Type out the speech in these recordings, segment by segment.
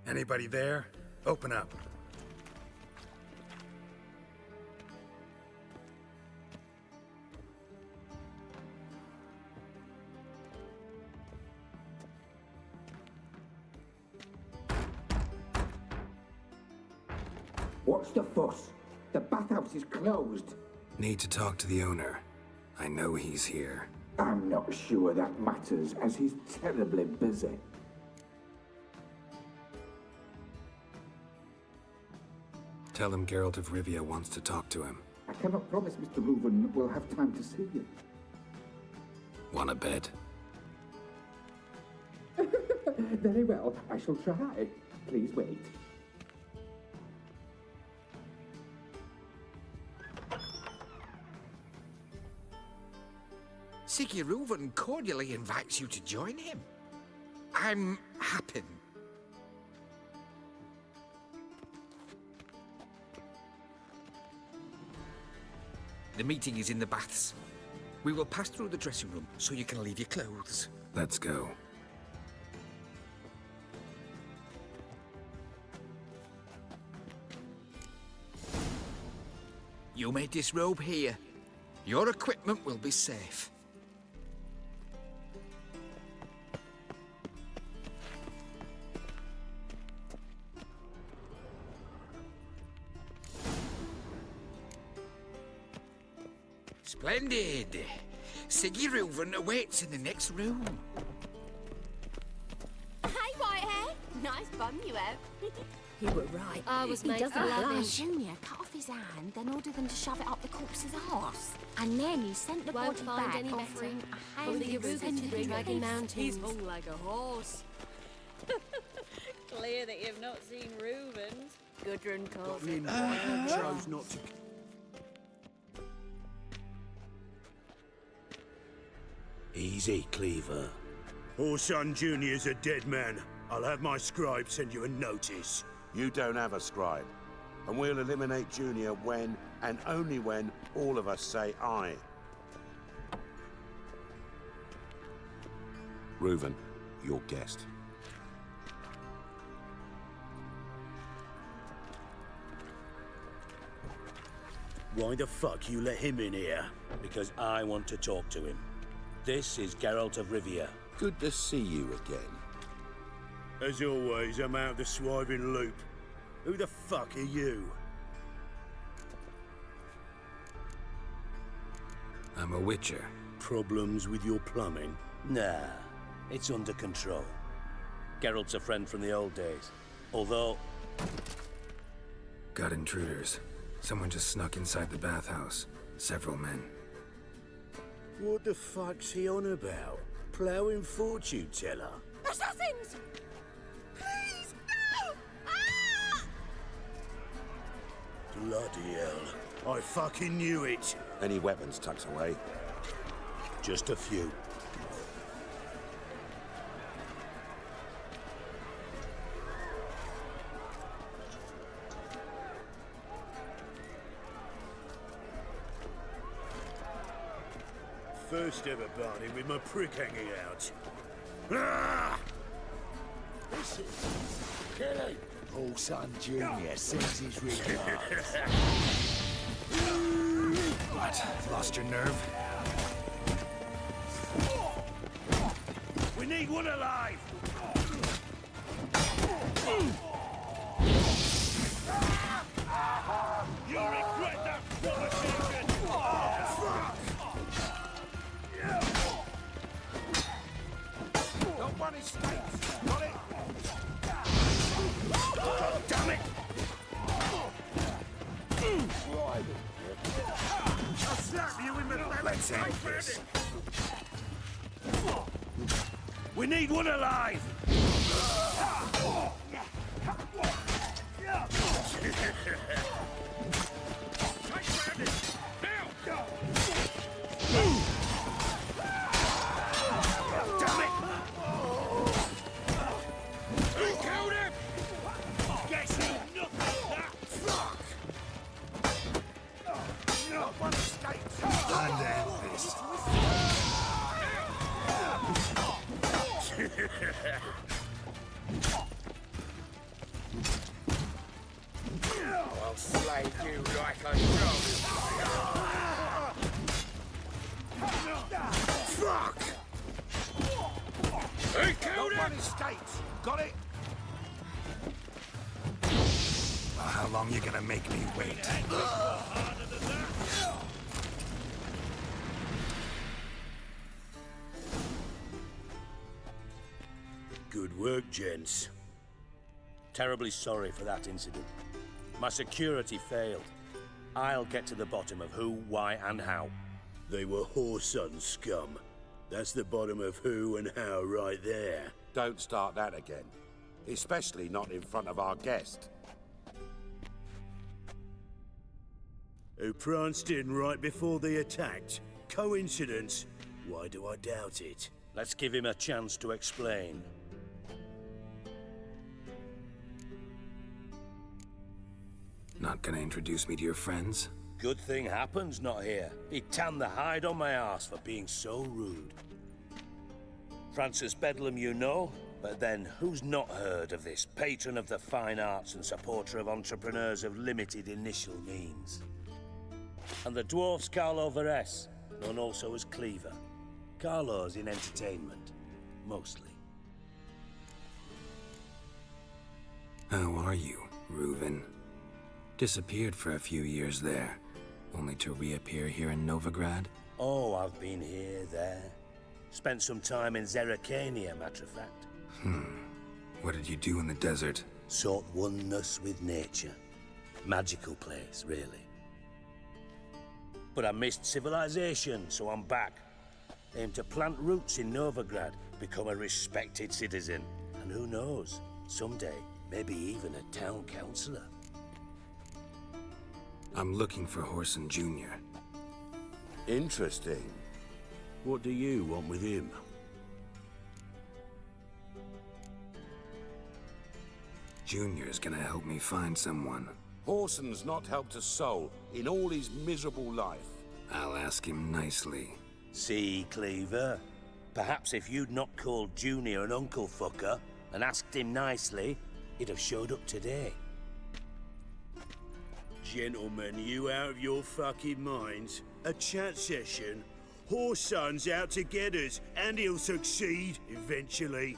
Anybody there? Open up. What's the fuss? The bathhouse is closed. Need to talk to the owner. I know he's here. I'm not sure that matters, as he's terribly busy. Tell him Geralt of Rivia wants to talk to him. I cannot promise Mr. Reuven will have time to see you. Want a bed? Very well, I shall try. Please wait. Reuven cordially invites you to join him. I'm happy. The meeting is in the baths. We will pass through the dressing room so you can leave your clothes. Let's go. You may disrobe here. Your equipment will be safe. Splendid! Reuven awaits in the next room. Hey, Whitehair! Nice bum you have. You were right. I was He made doesn't for loving. blush. Junior cut off his hand, then ordered them to shove it up the corpse's arse. And then he sent the Won't body find back any offering better. a hand Only a extended rooted to the to Dragon his Mountains. He's hung like a horse. Clear that you've not seen Reuven's. Gudrun calls it. Lynn chose not to. Easy, Cleaver. Orson Jr.'s a dead man. I'll have my scribe send you a notice. You don't have a scribe. And we'll eliminate Junior when, and only when, all of us say aye. Reuven, your guest. Why the fuck you let him in here? Because I want to talk to him. This is Geralt of Rivia. Good to see you again. As always, I'm out of the swiving loop. Who the fuck are you? I'm a witcher. Problems with your plumbing? Nah, it's under control. Geralt's a friend from the old days. Although, Got intruders. Someone just snuck inside the bathhouse. Several men. What the fuck's he on about? Ploughing fortune teller? Assassins! Please, no! Ah! Bloody hell. I fucking knew it. Any weapons tucked away? Just a few. First ever Barney with my prick hanging out. Ah! Kelly! Orson Jr. sends his regards. What? Lost your nerve? We need one alive! You'll regret that provocation! Don't want his states! Got it? God damn it! I'll slap you in the belly! Let's end this. We need one alive! Damn it! Who killed him? Guess who? Nothing that! Not one escapes! Time to end this. I'll slay you like a dog. Fuck! He killed him! escapes. Got it? Well, how long you gonna make me wait? Good work, gents. Terribly sorry for that incident. My security failed. I'll get to the bottom of who, why, and how. They were whoreson scum. That's the bottom of who and how right there. Don't start that again. Especially not in front of our guest. Who pranced in right before they attacked. Coincidence? Why do I doubt it? Let's give him a chance to explain. Not gonna introduce me to your friends? Good thing Happen's not here. He tanned the hide on my ass for being so rude. Francis Bedlam you know, but then who's not heard of this patron of the fine arts and supporter of entrepreneurs of limited initial means? And the dwarf's Carlo Veres, known also as Cleaver. Carlo's in entertainment, mostly. How are you, Reuven? Disappeared for a few years there, only to reappear here in Novigrad? Oh, I've been here, there. Spent some time in Zerrikania, matter of fact. What did you do in the desert? Sought oneness with nature. Magical place, really. But I missed civilization, so I'm back. Aim to plant roots in Novigrad, become a respected citizen. And who knows, someday, maybe even a town councillor. I'm looking for Whoreson Jr. Interesting. What do you want with him? Junior's gonna help me find someone. Whoreson's not helped a soul in all his miserable life. I'll ask him nicely. See, Cleaver? Perhaps if you'd not called Junior an uncle fucker and asked him nicely, he'd have showed up today. Gentlemen, you out of your fucking minds? A chat session? Whoreson's out to get us, and he'll succeed, eventually.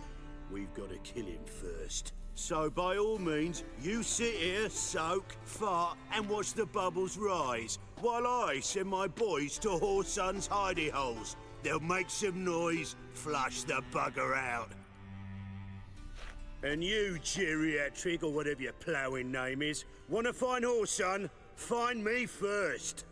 We've got to kill him first. So by all means, you sit here, soak, fart, and watch the bubbles rise, while I send my boys to Whoreson's hidey holes. They'll make some noise, flush the bugger out. And you, geriatric, or whatever your ploughing name is, wanna find Whoreson? Find me first.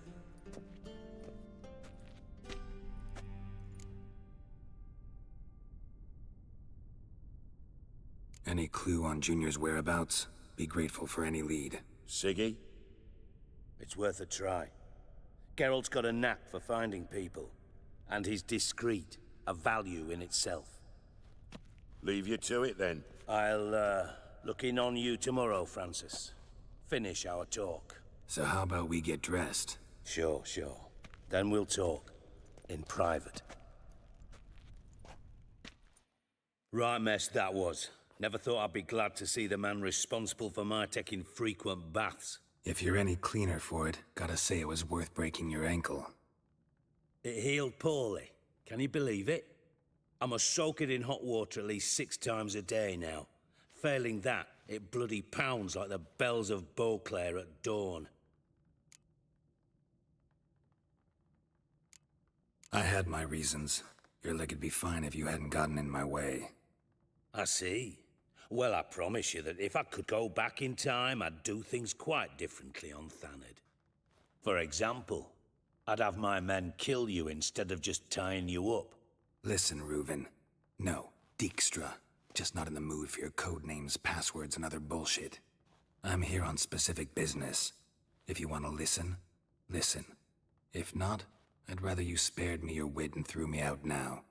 Any clue on Junior's whereabouts? Be grateful for any lead. Siggy? It's worth a try. Geralt's got a knack for finding people. And he's discreet, a value in itself. Leave you to it then. I'll, look in on you tomorrow, Francis. Finish our talk. So how about we get dressed? Sure. Then we'll talk. In private. Right mess that was. Never thought I'd be glad to see the man responsible for my taking frequent baths. If you're any cleaner for it, gotta say it was worth breaking your ankle. It healed poorly. Can you believe it? I must soak it in hot water at least 6 times a day now. Failing that, it bloody pounds like the bells of Beauclair at dawn. I had my reasons. Your leg'd be fine if you hadn't gotten in my way. I see. Well, I promise you that if I could go back in time, I'd do things quite differently on Thanedd. For example, I'd have my men kill you instead of just tying you up. Listen, Reuven. No, Dijkstra. Just not in the mood for your code names, passwords, and other bullshit. I'm here on specific business. If you want to listen, listen. If not, I'd rather you spared me your wit and threw me out now.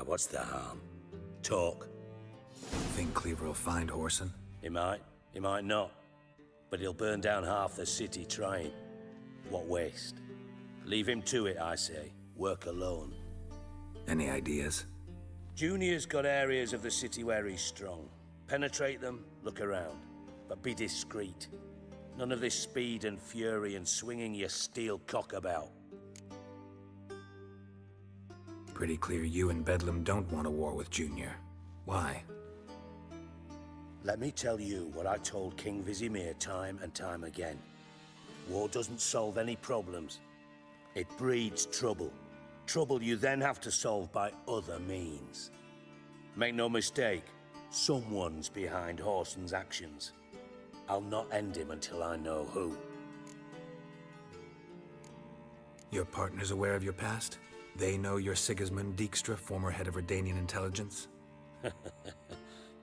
What's the harm? Talk. Think Cleaver will find Whoreson? He might not. But he'll burn down half the city trying. What waste. Leave him to it, I say. Work alone. Any ideas? Junior's got areas of the city where he's strong. Penetrate them, look around. But be discreet. None of this speed and fury and swinging your steel cock about. Pretty clear you and Bedlam don't want a war with Junior. Why? Let me tell you what I told King Vizimir time and time again. War doesn't solve any problems. It breeds trouble. Trouble you then have to solve by other means. Make no mistake, someone's behind Whoreson's actions. I'll not end him until I know who. Your partner's aware of your past? They know you're Sigismund Dijkstra, former head of Redanian intelligence?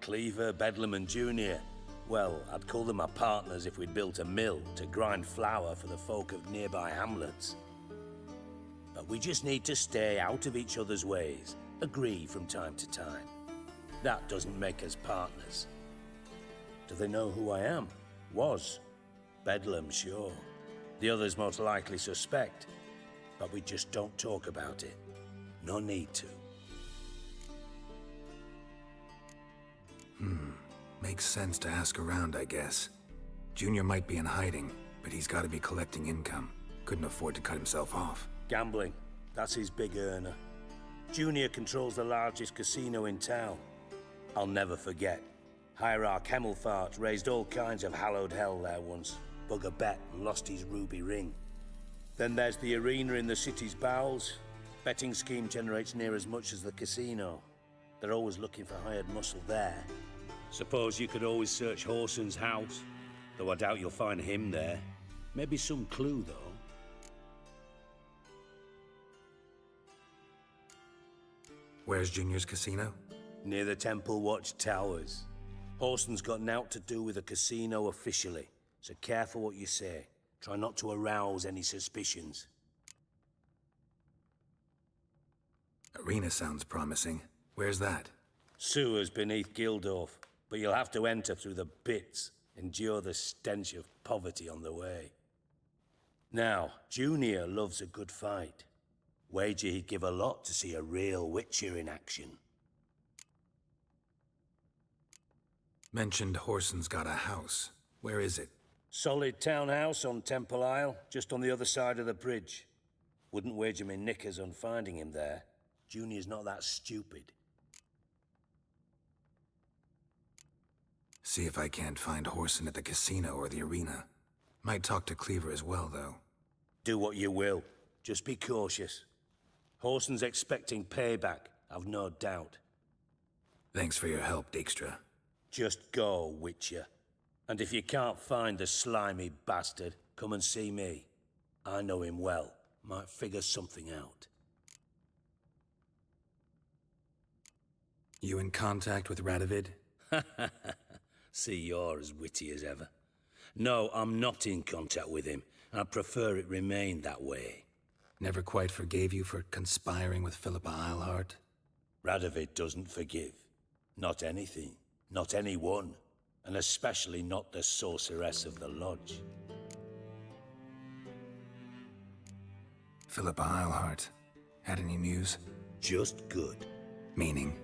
Cleaver, Bedlam and Junior. Well, I'd call them my partners if we'd built a mill to grind flour for the folk of nearby hamlets. But we just need to stay out of each other's ways, agree from time to time. That doesn't make us partners. Do they know who I am? Was. Bedlam, sure. The others most likely suspect. But we just don't talk about it. No need to. Makes sense to ask around, I guess. Junior might be in hiding, but he's got to be collecting income. Couldn't afford to cut himself off. Gambling. That's his big earner. Junior controls the largest casino in town. I'll never forget. Hierarch Hemmelfart raised all kinds of hallowed hell there once. Bug a bet and lost his ruby ring. Then there's the arena in the city's bowels. Betting scheme generates near as much as the casino. They're always looking for hired muscle there. Suppose you could always search Whoreson's house, though I doubt you'll find him there. Maybe some clue, though. Where's Junior's casino? Near the Temple Watch Towers. Whoreson's got naught to do with the casino officially, so careful what you say. Try not to arouse any suspicions. Arena sounds promising. Where's that? Sewers beneath Gildorf, but you'll have to enter through the bits, endure the stench of poverty on the way. Now, Junior loves a good fight. Wager he'd give a lot to see a real Witcher in action. Mentioned Whoreson's got a house. Where is it? Solid townhouse on Temple Isle, just on the other side of the bridge. Wouldn't wager me knickers on finding him there. Junior's not that stupid. See if I can't find Whoreson at the casino or the arena. Might talk to Cleaver as well, though. Do what you will. Just be cautious. Whoreson's expecting payback, I've no doubt. Thanks for your help, Dijkstra. Just go, Witcher. And if you can't find the slimy bastard, come and see me. I know him well. Might figure something out. You in contact with Radovid? See, you're as witty as ever. No, I'm not in contact with him. I prefer it remain that way. Never quite forgave you for conspiring with Philippa Eilhart? Radovid doesn't forgive. Not anything. Not anyone. And especially not the sorceress of the Lodge. Philippa Eilhart. Had any news? Just good. Meaning?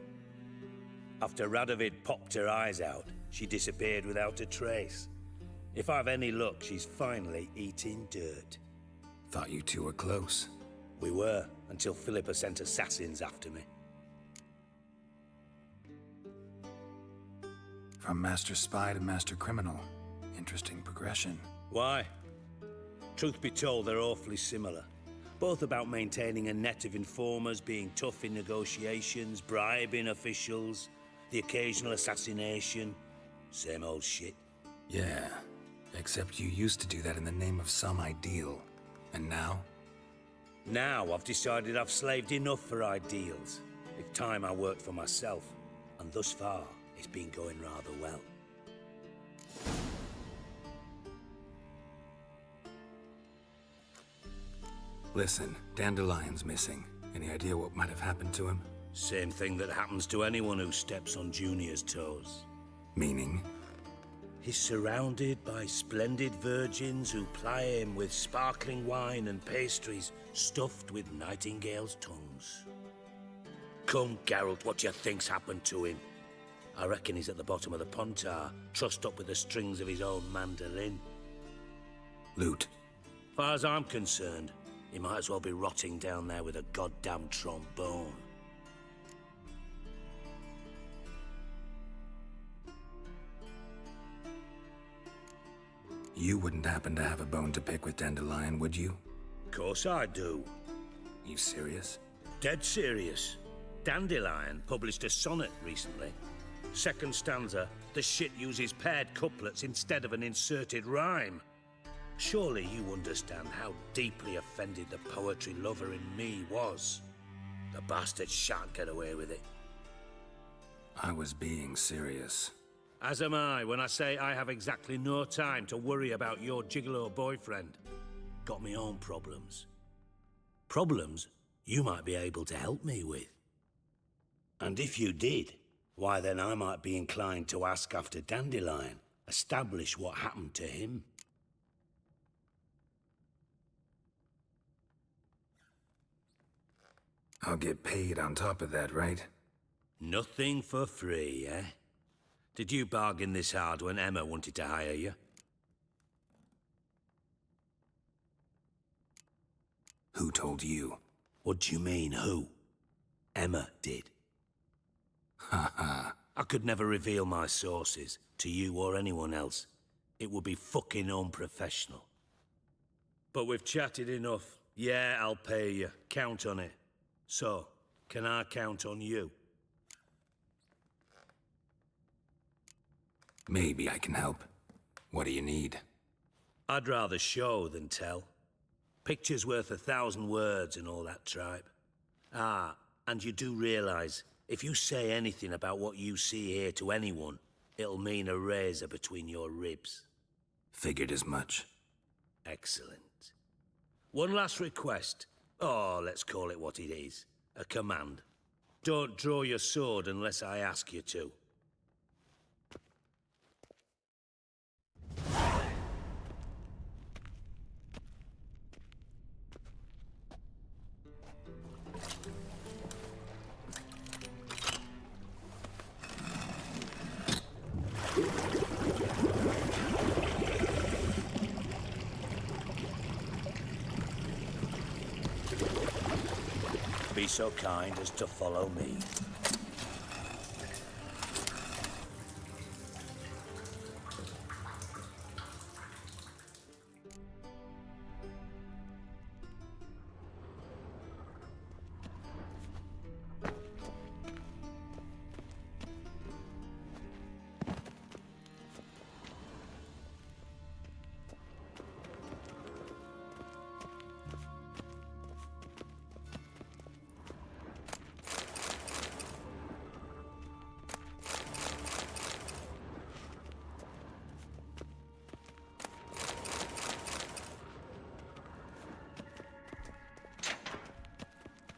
After Radovid popped her eyes out, she disappeared without a trace. If I've any luck, she's finally eating dirt. Thought you two were close. We were, until Philippa sent assassins after me. From master spy to master criminal. Interesting progression. Why? Truth be told, they're awfully similar. Both about maintaining a net of informers, being tough in negotiations, bribing officials, the occasional assassination. Same old shit. Yeah, except you used to do that in the name of some ideal. And now? Now I've decided I've slaved enough for ideals. It's time I worked for myself. And thus far, it's been going rather well. Listen, Dandelion's missing. Any idea what might have happened to him? Same thing that happens to anyone who steps on Junior's toes. Meaning? He's surrounded by splendid virgins who ply him with sparkling wine and pastries stuffed with nightingales' tongues. Come, Geralt, what do you think's happened to him? I reckon he's at the bottom of the Pontar, trussed up with the strings of his own mandolin. Loot. Far as I'm concerned, he might as well be rotting down there with a goddamn trombone. You wouldn't happen to have a bone to pick with Dandelion, would you? Of course I do. You serious? Dead serious. Dandelion published a sonnet recently. Second stanza, the shit uses paired couplets instead of an inserted rhyme. Surely you understand how deeply offended the poetry lover in me was. The bastard shan't get away with it. I was being serious. As am I when I say I have exactly no time to worry about your gigolo boyfriend. Got me own problems. Problems you might be able to help me with. And if you did, why then I might be inclined to ask after Dandelion, establish what happened to him. I'll get paid on top of that, right? Nothing for free, eh? Did you bargain this hard when Emma wanted to hire you? Who told you? What do you mean, who? Emma did. Ha ha. I could never reveal my sources to you or anyone else. It would be fucking unprofessional. But we've chatted enough. Yeah, I'll pay you. Count on it. So, can I count on you? Maybe I can help. What do you need? I'd rather show than tell. Picture's worth 1,000 words and all that tripe. Ah, and you do realize, if you say anything about what you see here to anyone, it'll mean a razor between your ribs. Figured as much. Excellent. One last request. Oh, let's call it what it is. A command. Don't draw your sword unless I ask you to. Be so kind as to follow me.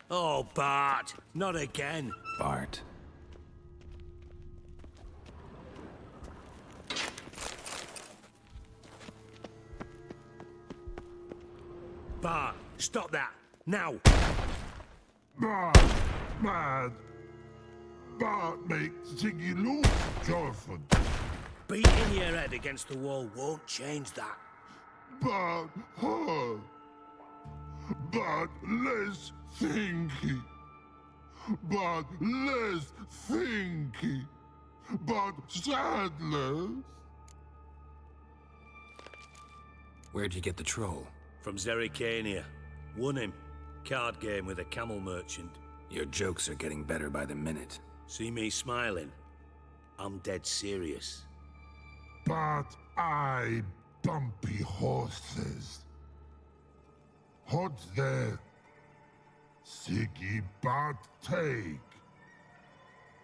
Oh, Bart, not again. Bart. Bart, stop that, now. Bart, mad. Bart makes Ziggy lose, Jorford. Beating your head against the wall won't change that. Bart, hard. But less thinky. But less thinky. But sadless. Where'd you get the troll? From Zerrikania. Won him. Card game with a camel merchant. Your jokes are getting better by the minute. See me smiling? I'm dead serious. But I bumpy horses. Hot there. Siggy but take.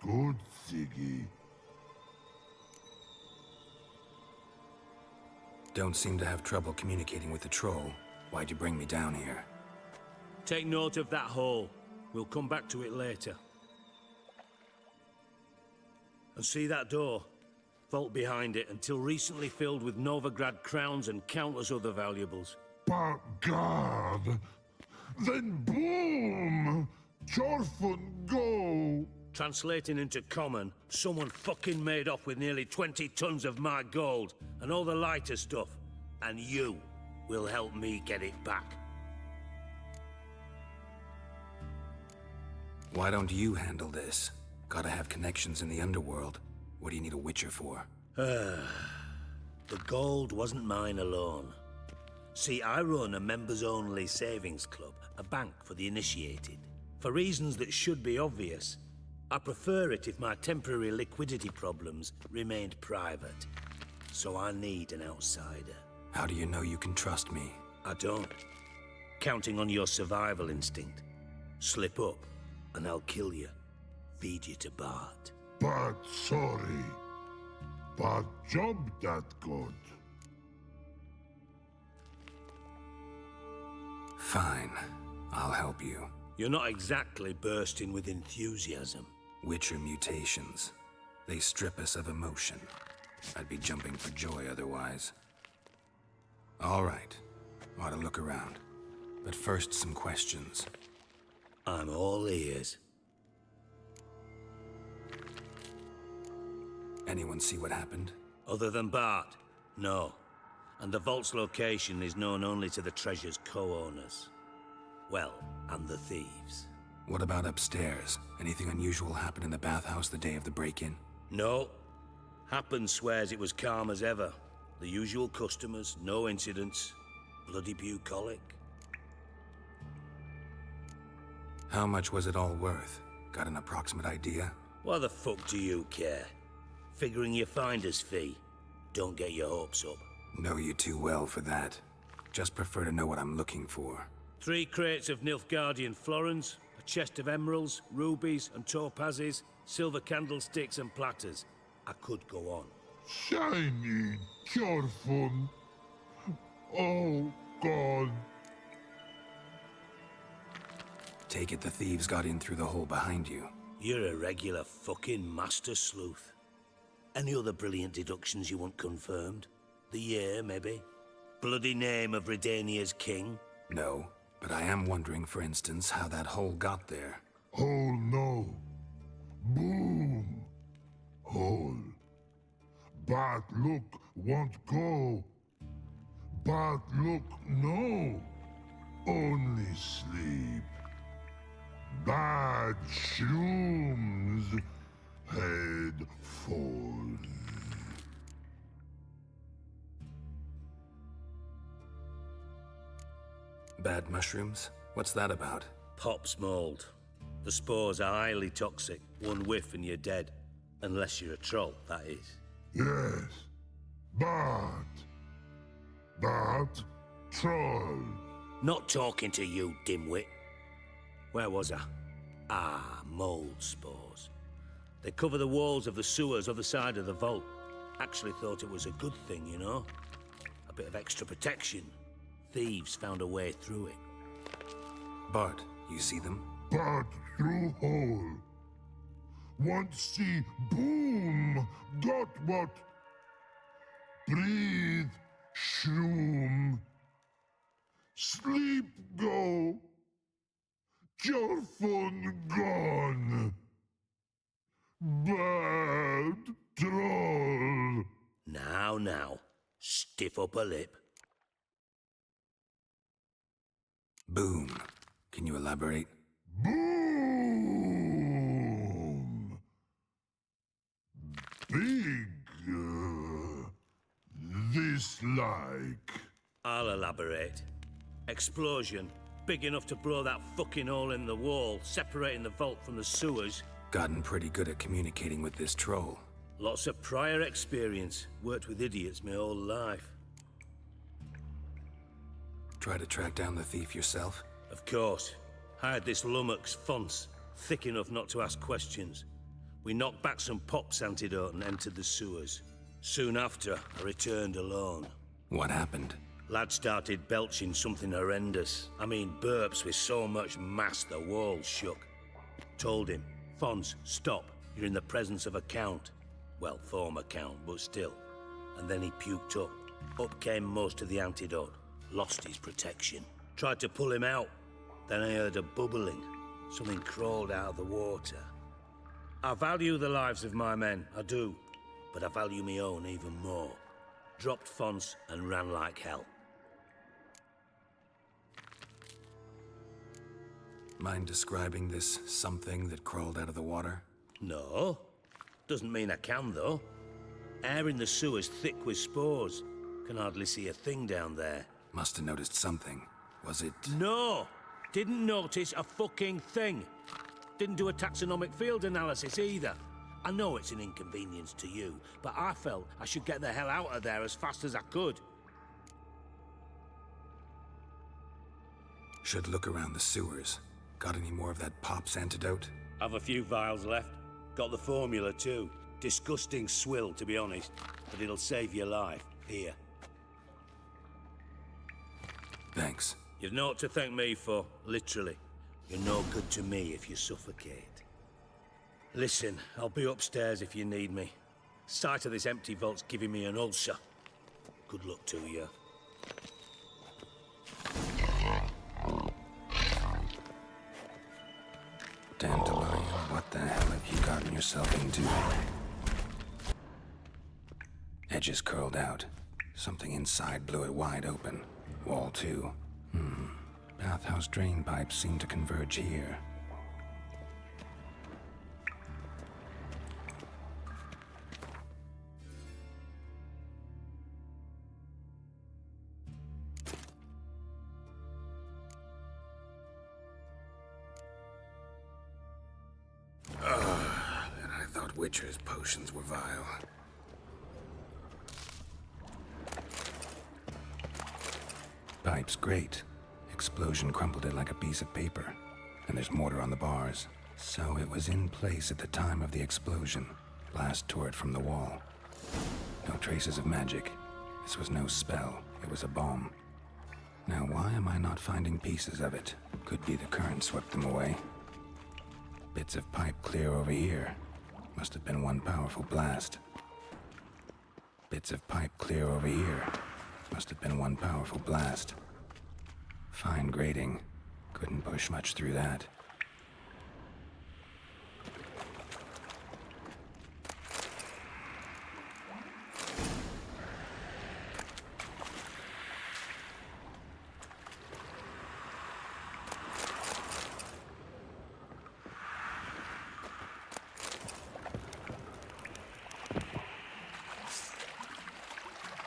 Good Siggy. Don't seem to have trouble communicating with the troll. Why'd you bring me down here? Take note of that hole. We'll come back to it later. And see that door? Vault behind it, until recently filled with Novigrad crowns and countless other valuables. But God, then boom! Jorfun go! Translating into common, someone fucking made off with nearly 20 tons of my gold, and all the lighter stuff. And you will help me get it back. Why don't you handle this? Gotta have connections in the underworld. What do you need a witcher for? The gold wasn't mine alone. See, I run a members-only savings club, a bank for the initiated. For reasons that should be obvious, I prefer it if my temporary liquidity problems remained private. So I need an outsider. How do you know you can trust me? I don't. Counting on your survival instinct. Slip up, and I'll kill you. Feed you to Bart. But sorry. But job that good. Fine. I'll help you. You're not exactly bursting with enthusiasm. Witcher mutations. They strip us of emotion. I'd be jumping for joy otherwise. All right. Ought to look around. But first, some questions. I'm all ears. Anyone see what happened? Other than Bart? No. And the vault's location is known only to the treasure's co-owners. Well, and the thieves. What about upstairs? Anything unusual happen in the bathhouse the day of the break-in? No. Happen swears it was calm as ever. The usual customers, no incidents. Bloody bucolic. How much was it all worth? Got an approximate idea? Why the fuck do you care? Figuring your finder's fee. Don't get your hopes up. Know you too well for that. Just prefer to know what I'm looking for. 3 crates of Nilfgaardian florins, a chest of emeralds, rubies and topazes, silver candlesticks and platters. I could go on. Shiny, careful. Oh, God. Take it the thieves got in through the hole behind you. You're a regular fucking master sleuth. Any other brilliant deductions you want confirmed? The year, maybe? Bloody name of Redania's king? No, but I am wondering, for instance, how that hole got there. Hole no. Boom. Hole. Bad look won't go. Bad look no. Only sleep. Bad shrooms. Head falls. Bad mushrooms? What's that about? Pops mold. The spores are highly toxic. One whiff and you're dead. Unless you're a troll, that is. Yes. Bad. Bad troll. Not talking to you, dimwit. Where was I? Ah, mold spores. They cover the walls of the sewers other side of the vault. Actually thought it was a good thing, you know? A bit of extra protection. Thieves found a way through it. Bart, you see them? Bad through hole. Want see boom. Got what? Breathe. Shroom. Sleep go. Your phone gone. Bad troll. Now. Stiff upper lip. Boom. Can you elaborate? Boom. Big. This like. I'll elaborate. Explosion. Big enough to blow that fucking hole in the wall, separating the vault from the sewers. Gotten pretty good at communicating with this troll. Lots of prior experience. Worked with idiots my whole life. Try to track down the thief yourself? Of course. Hired this lummox, Fons, thick enough not to ask questions. We knocked back some Pop's antidote and entered the sewers. Soon after, I returned alone. What happened? Lad started belching something horrendous. I mean, burps with so much mass the walls shook. Told him, Fons, stop. You're in the presence of a count. Well, former count, but still. And then he puked up. Up came most of the antidote. Lost his protection. Tried to pull him out. Then I heard a bubbling. Something crawled out of the water. I value the lives of my men, I do. But I value my own even more. Dropped Fons and ran like hell. Mind describing this something that crawled out of the water? No. Doesn't mean I can, though. Air in the sewer's thick with spores. Can hardly see a thing down there. Must have noticed something. Was it... No! Didn't notice a fucking thing. Didn't do a taxonomic field analysis either. I know it's an inconvenience to you, but I felt I should get the hell out of there as fast as I could. Should look around the sewers. Got any more of that Pop's antidote? Have a few vials left. Got the formula too. Disgusting swill, to be honest, but it'll save your life. Here. Thanks. You've naught to thank me for, literally. You're no good to me if you suffocate. Listen, I'll be upstairs if you need me. Sight of this empty vault's giving me an ulcer. Good luck to you. Dandelion, what the hell have you gotten yourself into? Edges curled out. Something inside blew it wide open. Wall too. Bathhouse drain pipes seem to converge here. And I thought Witcher's potions were vile. Pipe's great. Explosion crumpled it like a piece of paper. And there's mortar on the bars. So it was in place at the time of the explosion. Blast tore it from the wall. No traces of magic. This was no spell. It was a bomb. Now why am I not finding pieces of it? Could be the current swept them away. Bits of pipe clear over here. Must have been one powerful blast. Bits of pipe clear over here. Must have been one powerful blast. Fine grating. Couldn't push much through that.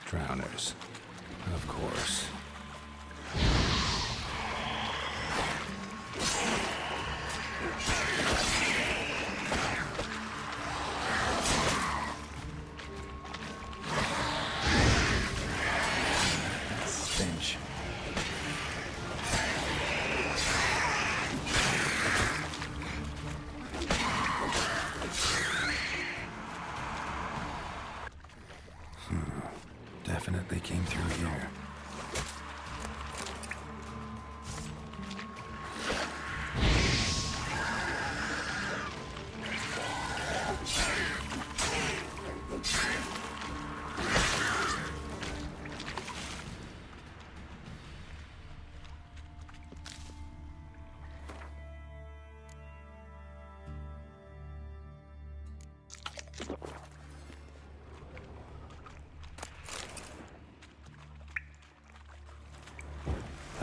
Drowners. Of course. Stench. Definitely came through here.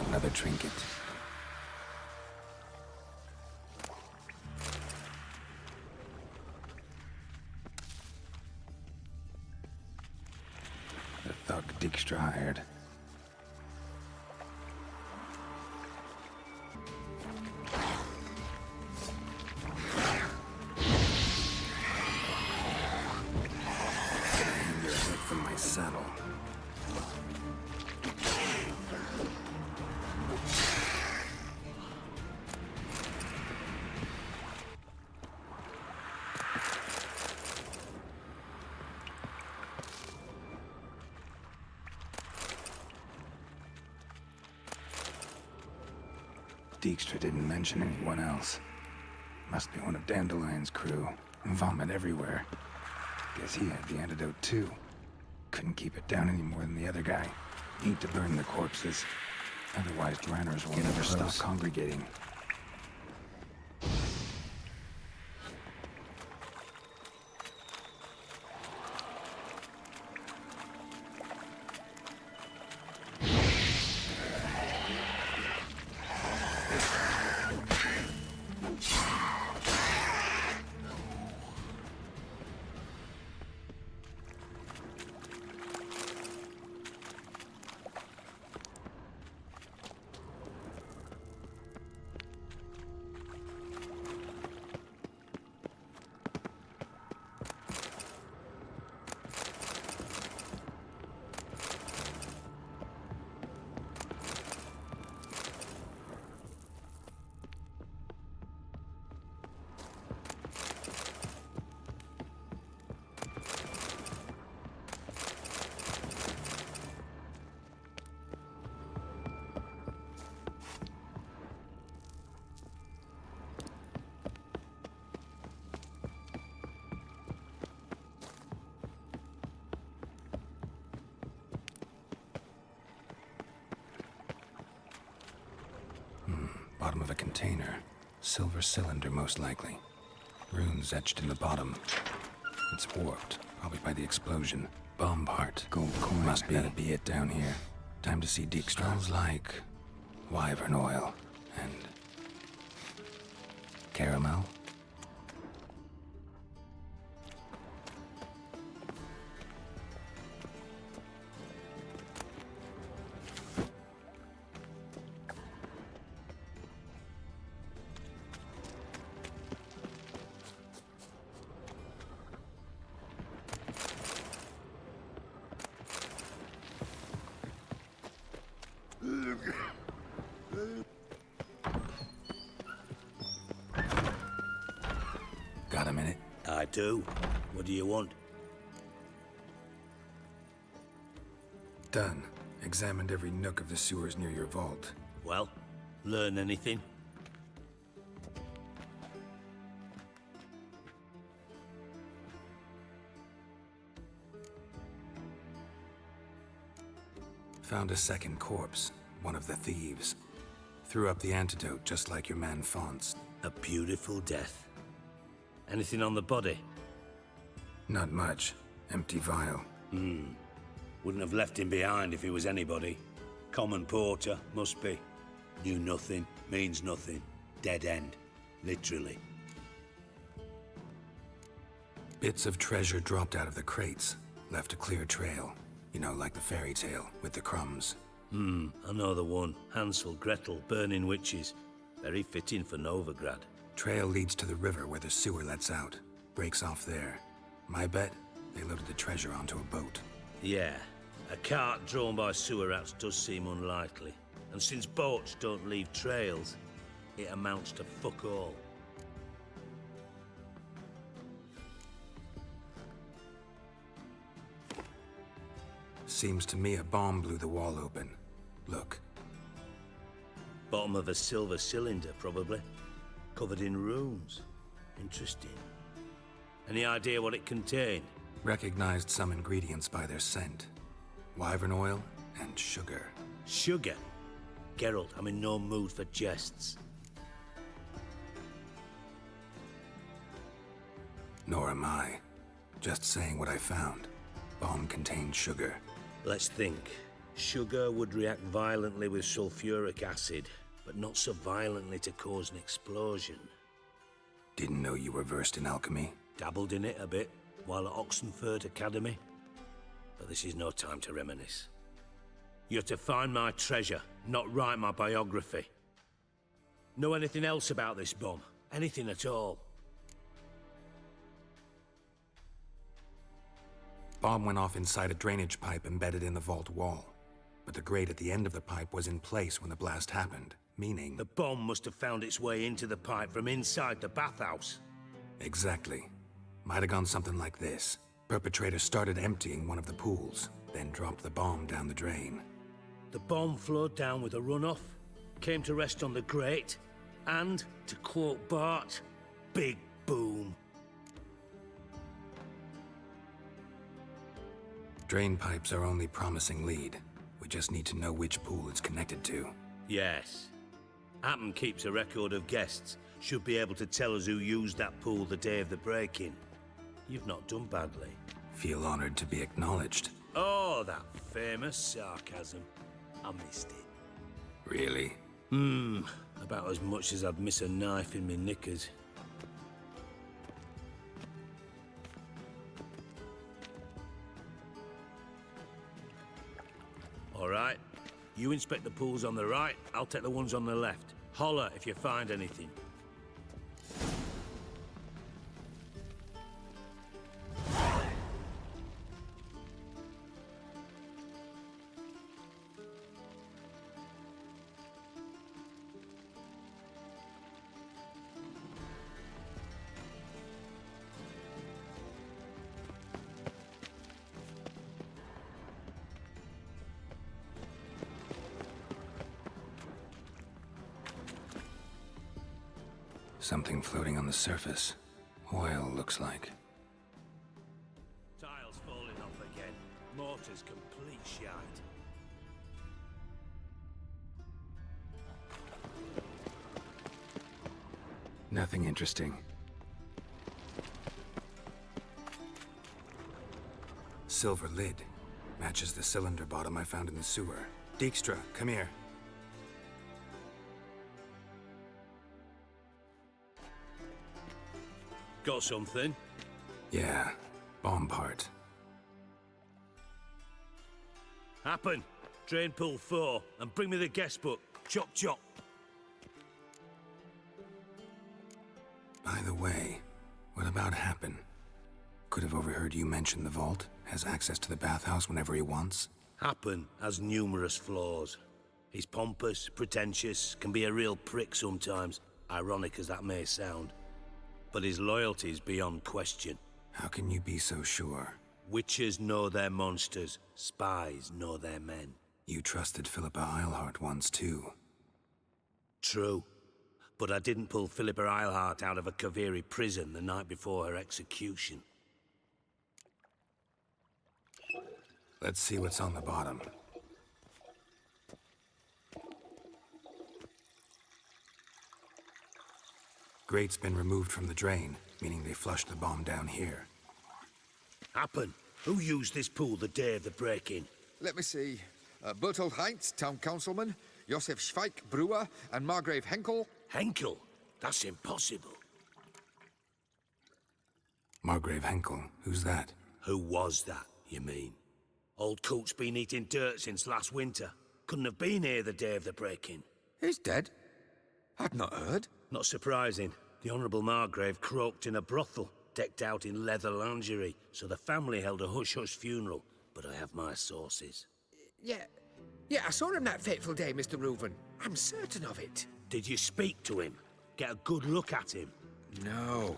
Another trinket. The thug Dijkstra hired. Hang your head from my saddle. Dijkstra didn't mention anyone else. Must be one of Dandelion's crew. Vomit everywhere. Guess he had the antidote too. Couldn't keep it down any more than the other guy. Need to burn the corpses. Otherwise, drowners will never stop congregating. of a container. Silver cylinder, most likely. Runes etched in the bottom. It's warped, probably by the explosion. Bomb part. Gold coin. Must be it down here. Time to see Dijkstra. Smells like wyvern oil and caramel. Got a minute? I do. What do you want? Done. Examined every nook of the sewers near your vault. Well, learn anything? Found a second corpse, one of the thieves. Threw up the antidote just like your man Fonts. A beautiful death. Anything on the body? Not much. Empty vial. Wouldn't have left him behind if he was anybody. Common porter, must be. Knew nothing, means nothing. Dead end. Literally. Bits of treasure dropped out of the crates. Left a clear trail. You know, like the fairy tale, with the crumbs. I know the one. Hansel, Gretel, burning witches. Very fitting for Novigrad. Trail leads to the river where the sewer lets out. Breaks off there. My bet, they loaded the treasure onto a boat. Yeah. A cart drawn by sewer rats does seem unlikely. And since boats don't leave trails, it amounts to fuck all. Seems to me a bomb blew the wall open. Look. Bottom of a silver cylinder, probably. Covered in runes. Interesting. Any idea what it contained? Recognized some ingredients by their scent. Wyvern oil and sugar. Sugar? Geralt, I'm in no mood for jests. Nor am I. Just saying what I found. Bomb contained sugar. Let's think. Sugar would react violently with sulfuric acid, but not so violently to cause an explosion. Didn't know you were versed in alchemy. Dabbled in it a bit, while at Oxenford Academy. But this is no time to reminisce. You're to find my treasure, not write my biography. Know anything else about this bomb? Anything at all? Bomb went off inside a drainage pipe embedded in the vault wall. But the grate at the end of the pipe was in place when the blast happened, meaning... The bomb must have found its way into the pipe from inside the bathhouse. Exactly. Might have gone something like this. Perpetrator started emptying one of the pools, then dropped the bomb down the drain. The bomb flowed down with a runoff, came to rest on the grate, and, to quote Bart, big boom. Drain pipes are only promising lead. We just need to know which pool it's connected to. Yes. Appen keeps a record of guests. Should be able to tell us who used that pool the day of the break-in. You've not done badly. Feel honored to be acknowledged. Oh, that famous sarcasm. I missed it. Really? About as much as I'd miss a knife in me knickers. All right. You inspect the pools on the right, I'll take the ones on the left. Holler if you find anything. Something floating on the surface. Oil, looks like. Tiles falling off again. Mortar's complete shite. Nothing interesting. Silver lid. Matches the cylinder bottom I found in the sewer. Dijkstra, come here. Got something? Yeah, bomb part. Happen. Drain pool 4, and bring me the guest book. Chop chop. By the way, what about Happen? Could have overheard you mention the vault. Has access to the bathhouse whenever he wants. Happen has numerous flaws. He's pompous, pretentious, can be a real prick sometimes, ironic as that may sound. But his loyalty's beyond question. How can you be so sure? Witches know their monsters, spies know their men. You trusted Philippa Eilhart once too. True. But I didn't pull Philippa Eilhart out of a Kaviri prison the night before her execution. Let's see what's on the bottom. Grate's been removed from the drain, meaning they flushed the bomb down here. Happen. Who used this pool the day of the break-in? Let me see. Bertold Heinz, town councilman, Josef Schweik, brewer, and Margrave Henkel. Henkel? That's impossible. Margrave Henkel? Who's that? Who was that, you mean? Old Coot's been eating dirt since last winter. Couldn't have been here the day of the break-in. He's dead? I'd not heard. Not surprising. The Honourable Margrave croaked in a brothel, decked out in leather lingerie, so the family held a hush-hush funeral. But I have my sources. Yeah, I saw him that fateful day, Mr. Reuven. I'm certain of it. Did you speak to him? Get a good look at him? No.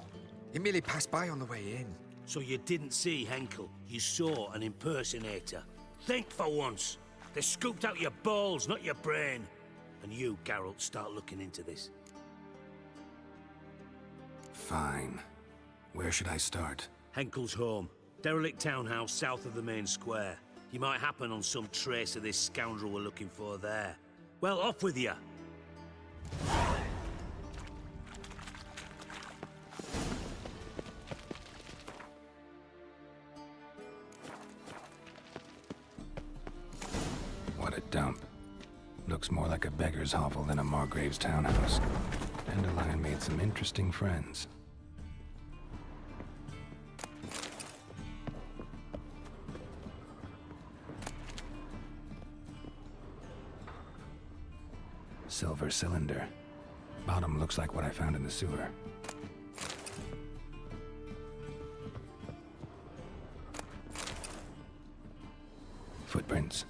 He merely passed by on the way in. So you didn't see Henkel, you saw an impersonator. Think for once. They scooped out your balls, not your brain. And you, Geralt, start looking into this. Fine. Where should I start? Henkel's home. Derelict townhouse south of the main square. You might happen on some trace of this scoundrel we're looking for there. Well, off with you. What a dump. Looks more like a beggar's hovel than a Margrave's townhouse. Dandelion made some interesting friends. Silver cylinder. Bottom looks like what I found in the sewer. Footprints.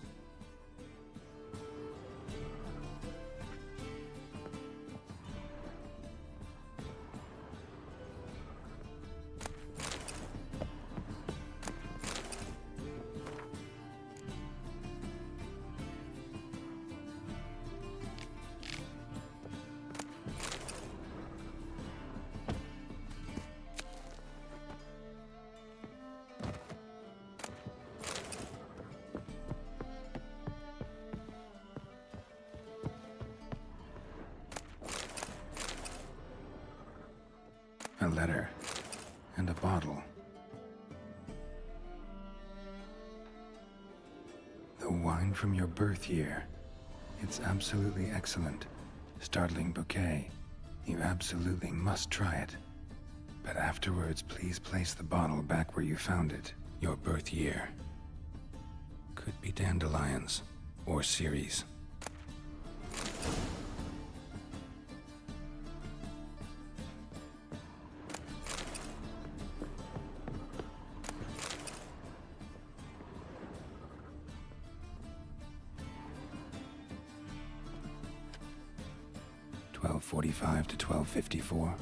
A letter. And a bottle. The wine from your birth year. It's absolutely excellent. Startling bouquet. You absolutely must try it. But afterwards, please place the bottle back where you found it. Your birth year. Could be dandelions. Or Ceres. .45 to 12:54.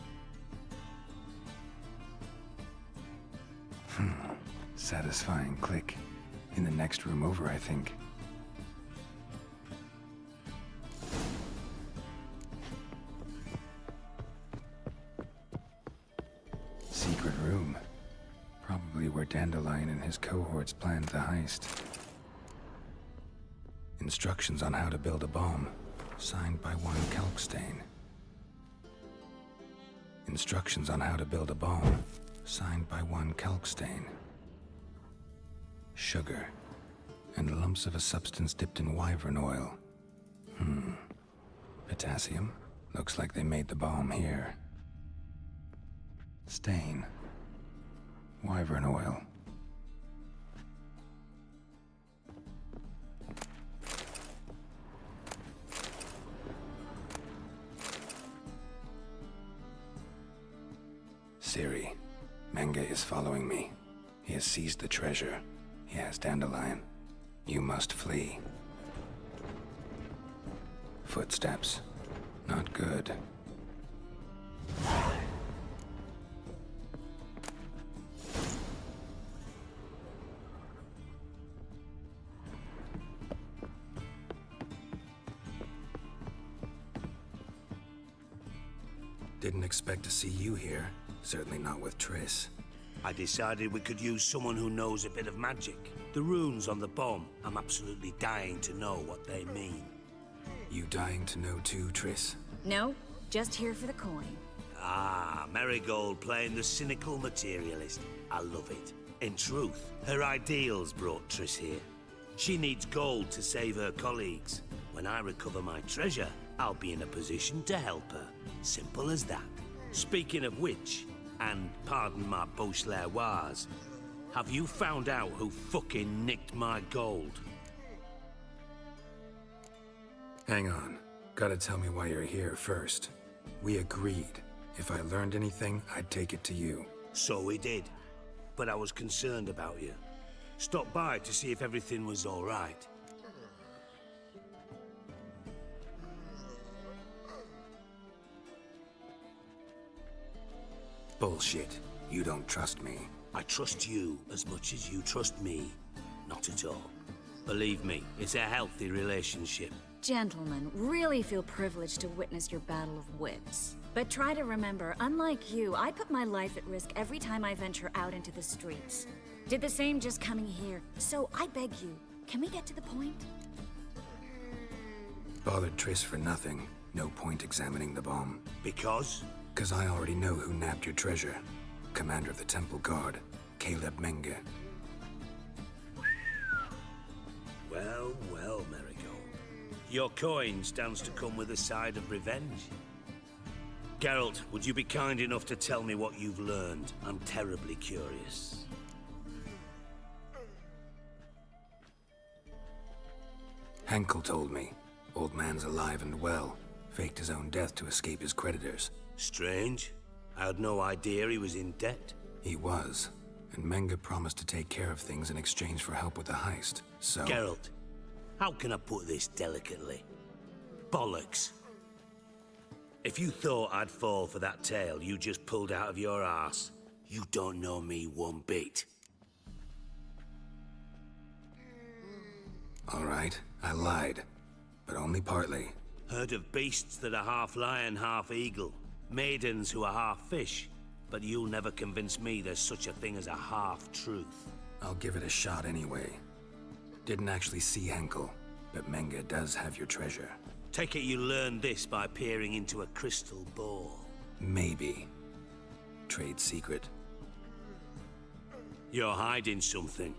Satisfying click. In the next room over, I think. Secret room. Probably where Dandelion and his cohorts planned the heist. Instructions on how to build a bomb. Signed by one Kalkstain. Instructions on how to build a bomb, signed by one Kalkstain. Sugar, and lumps of a substance dipped in wyvern oil. Potassium? Looks like they made the bomb here. Stain. Wyvern oil. Ciri, Menge is following me. He has seized the treasure. He has Dandelion. You must flee. Footsteps. Not good. Didn't expect to see you here. Certainly not with Triss. I decided we could use someone who knows a bit of magic. The runes on the bomb, I'm absolutely dying to know what they mean. You dying to know too, Triss? No, just here for the coin. Ah, Marigold playing the cynical materialist. I love it. In truth, her ideals brought Triss here. She needs gold to save her colleagues. When I recover my treasure, I'll be in a position to help her. Simple as that. Speaking of which, and pardon my Beauclervoise, have you found out who fucking nicked my gold? Hang on. Gotta tell me why you're here first. We agreed. If I learned anything, I'd take it to you. So we did. But I was concerned about you. Stopped by to see if everything was all right. Bullshit. You don't trust me. I trust you as much as you trust me. Not at all. Believe me, it's a healthy relationship. Gentlemen, really feel privileged to witness your battle of wits. But try to remember, unlike you, I put my life at risk every time I venture out into the streets. Did the same just coming here. So I beg you, can we get to the point? Bothered Triss for nothing. No point examining the bomb. Because? 'Cause I already know who nabbed your treasure. Commander of the Temple Guard, Caleb Menge. Well, well, Marigold. Your coin stands to come with a side of revenge. Geralt, would you be kind enough to tell me what you've learned? I'm terribly curious. Henkel told me. Old man's alive and well. Faked his own death to escape his creditors. Strange. I had no idea he was in debt. He was. And Menge promised to take care of things in exchange for help with the heist. So... Geralt, how can I put this delicately? Bollocks. If you thought I'd fall for that tale you just pulled out of your arse, you don't know me one bit. All right, I lied. But only partly. Heard of beasts that are half lion, half eagle. Maidens who are half fish. But you'll never convince me there's such a thing as a half-truth. I'll give it a shot anyway. Didn't actually see Henkel, but Menge does have your treasure. Take it you learned this by peering into a crystal ball. Maybe. Trade secret. You're hiding something.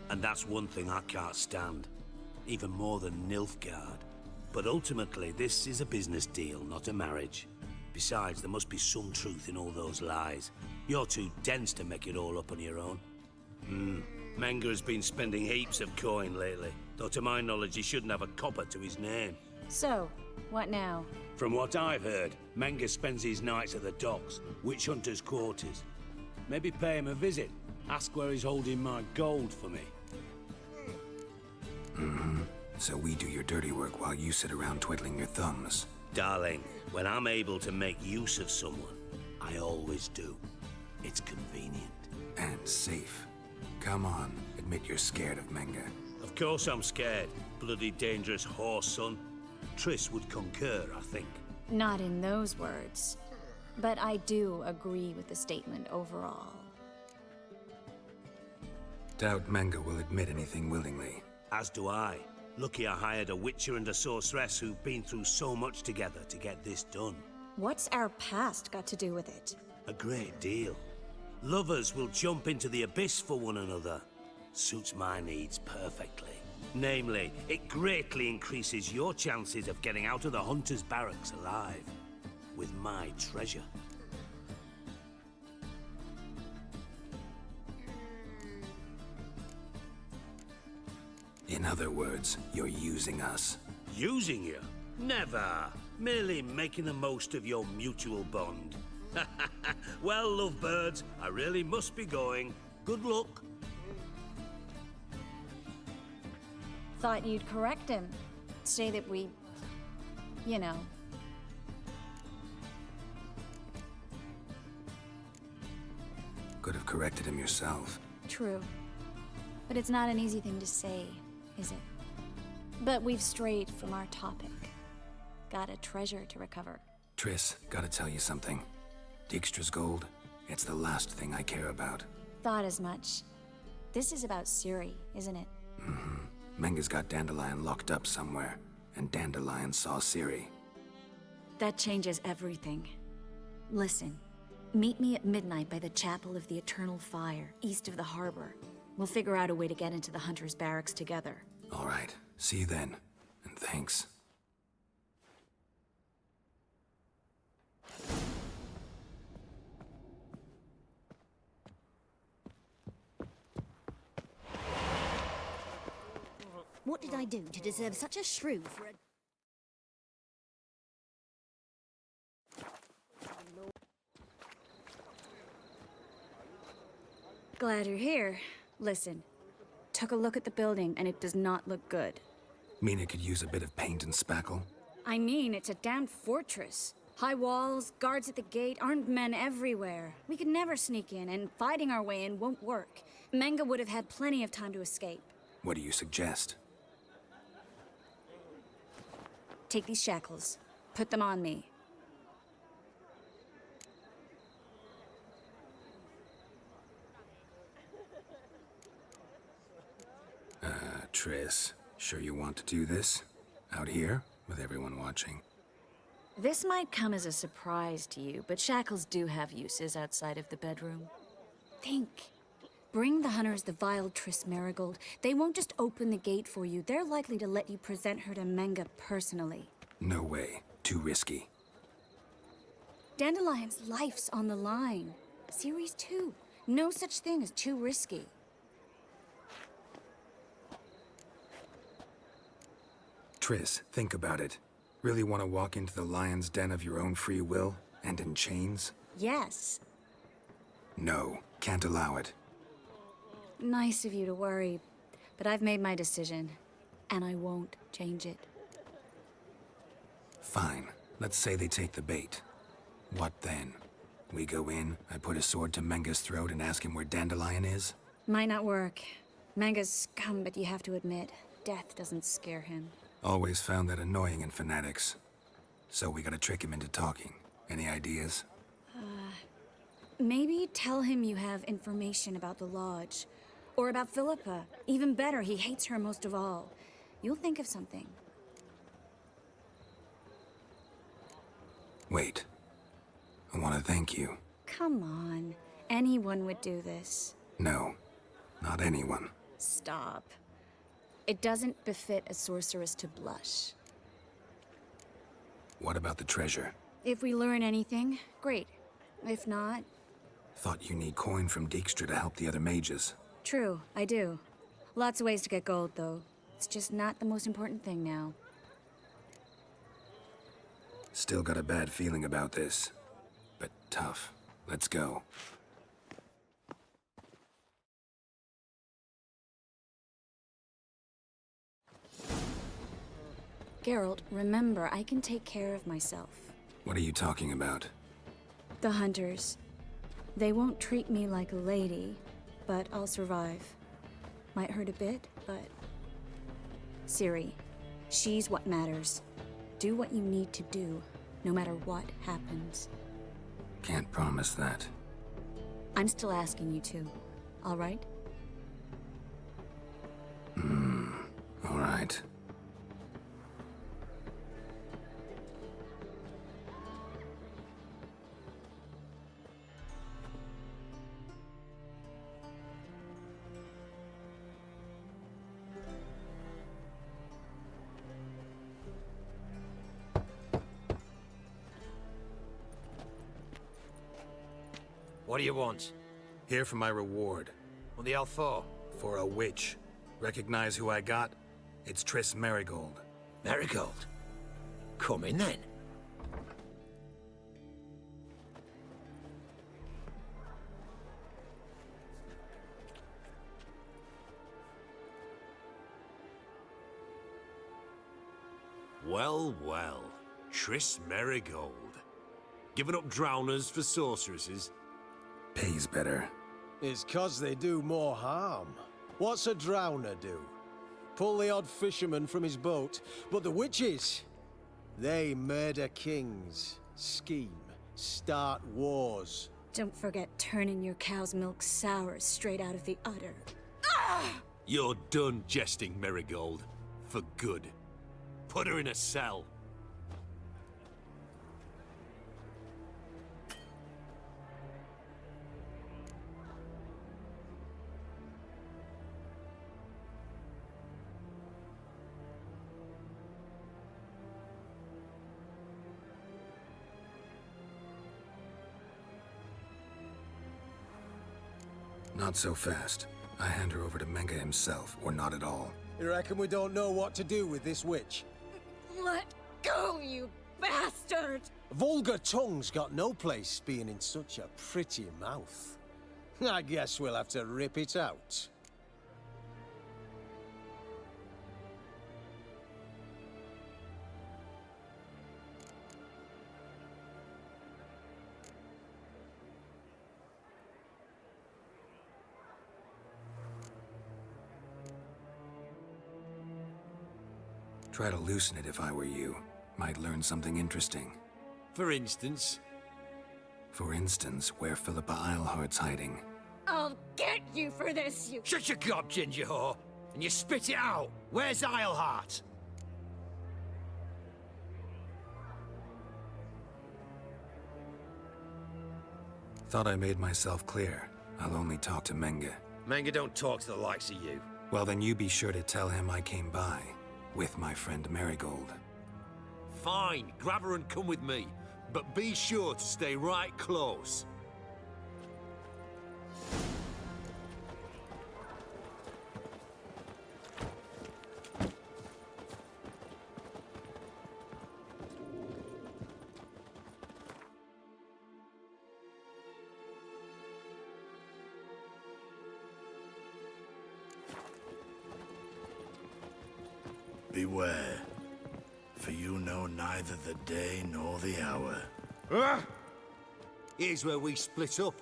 And that's one thing I can't stand. Even more than Nilfgaard. But ultimately, this is a business deal, not a marriage. Besides, there must be some truth in all those lies. You're too dense to make it all up on your own. Menge has been spending heaps of coin lately. Though to my knowledge, he shouldn't have a copper to his name. So, what now? From what I've heard, Menge spends his nights at the docks, witch hunters' quarters. Maybe pay him a visit. Ask where he's holding my gold for me. So we do your dirty work while you sit around twiddling your thumbs. Darling, when I'm able to make use of someone, I always do. It's convenient. And safe. Come on, admit you're scared of Menge. Of course I'm scared. Bloody dangerous horse, son. Triss would concur, I think. Not in those words. But I do agree with the statement overall. Doubt Menge will admit anything willingly. As do I. Lucky I hired a witcher and a sorceress who've been through so much together to get this done. What's our past got to do with it? A great deal. Lovers will jump into the abyss for one another. Suits my needs perfectly. Namely, it greatly increases your chances of getting out of the Hunter's barracks alive. With my treasure. In other words, you're using us. Using you? Never. Merely making the most of your mutual bond. Well, lovebirds, I really must be going. Good luck. Thought you'd correct him. Say that we... you know. Could have corrected him yourself. True. But it's not an easy thing to say, is it? But we've strayed from our topic. Got a treasure to recover. Triss, gotta tell you something. Dijkstra's gold, it's the last thing I care about. Thought as much. This is about Ciri, isn't it? Mm-hmm. Menga's got Dandelion locked up somewhere, and Dandelion saw Ciri. That changes everything. Listen, meet me at midnight by the Chapel of the Eternal Fire, east of the harbor. We'll figure out a way to get into the Hunter's barracks together. All right, see you then, and thanks. What did I do to deserve such a shrew for a... Glad you're here. Listen, took a look at the building and it does not look good. Mean it could use a bit of paint and spackle? I mean, it's a damned fortress. High walls, guards at the gate, armed men everywhere. We could never sneak in, and fighting our way in won't work. Menga would have had plenty of time to escape. What do you suggest? Take these shackles. Put them on me. Triss, sure you want to do this? Out here, with everyone watching? This might come as a surprise to you, but shackles do have uses outside of the bedroom. Think. Bring the Hunters the vile Triss Marigold. They won't just open the gate for you. They're likely to let you present her to Menga personally. No way. Too risky. Dandelion's life's on the line. Series 2. No such thing as too risky. Triss, think about it. Really want to walk into the lion's den of your own free will, and in chains? Yes. No, can't allow it. Nice of you to worry, but I've made my decision, and I won't change it. Fine. Let's say they take the bait. What then? We go in, I put a sword to Menga's throat and ask him where Dandelion is? Might not work. Menga's scum, but you have to admit, death doesn't scare him. Always found that annoying in fanatics. So we gotta trick him into talking. Any ideas? Maybe tell him you have information about the Lodge. Or about Philippa. Even better, he hates her most of all. You'll think of something. Wait. I want to thank you. Come on. Anyone would do this. No. Not anyone. Stop. It doesn't befit a sorceress to blush. What about the treasure? If we learn anything, great. If not... Thought you need coin from Dijkstra to help the other mages. True, I do. Lots of ways to get gold, though. It's just not the most important thing now. Still got a bad feeling about this. But tough. Let's go. Geralt, remember, I can take care of myself. What are you talking about? The Hunters. They won't treat me like a lady, but I'll survive. Might hurt a bit, but... Ciri, she's what matters. Do what you need to do, no matter what happens. Can't promise that. I'm still asking you to, all right? All right. What do you want? Here for my reward. What the hell for? For a witch. Recognize who I got? It's Triss Merigold. Merigold? Come in then. Well, well. Triss Merigold. Giving up drowners for sorceresses? Pays better. It's 'cause they do more harm. What's a drowner do? Pull the odd fisherman from his boat. But the witches, they murder kings, scheme, start wars. Don't forget turning your cow's milk sour straight out of the udder. You're done jesting, Merigold. For good. Put her in a cell. Not so fast. I hand her over to Menge himself, or not at all. You reckon we don't know what to do with this witch? Let go, you bastard! Vulgar tongue's got no place being in such a pretty mouth. I guess we'll have to rip it out. Try to loosen it if I were you. Might learn something interesting. For instance? For instance, where Philippa Eilhart's hiding. I'll get you for this, you— Shut your gob, ginger whore! And you spit it out! Where's Eilhart? Thought I made myself clear. I'll only talk to Menge. Menge don't talk to the likes of you. Well, then you be sure to tell him I came by. With my friend Merigold. Fine, grab her and come with me. But be sure to stay right close. Beware, for you know neither the day nor the hour. Here's where we split up.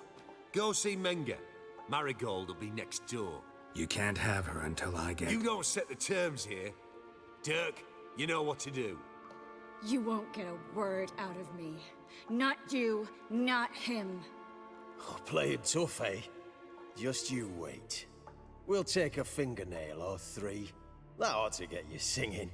Go see Menge. Marigold will be next door. You can't have her until I get— You don't set the terms here. Dirk, you know what to do. You won't get a word out of me. Not you, not him. Oh, playing tough, eh? Just you wait. We'll take a fingernail or three. That ought to get you singing.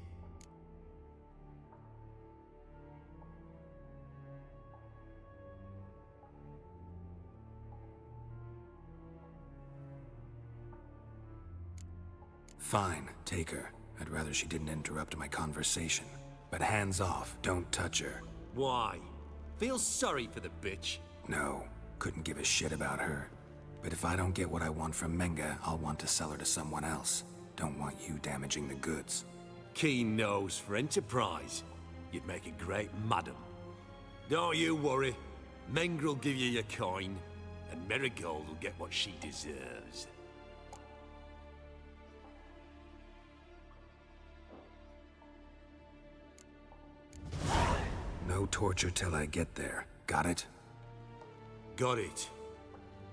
Fine, take her. I'd rather she didn't interrupt my conversation. But hands off, don't touch her. Why? Feel sorry for the bitch? No, couldn't give a shit about her. But if I don't get what I want from Menge, I'll want to sell her to someone else. Don't want you damaging the goods. Keen nose for enterprise. You'd make a great madam. Don't you worry. Mengrel will give you your coin, and Merigold will get what she deserves. No torture till I get there. Got it? Got it.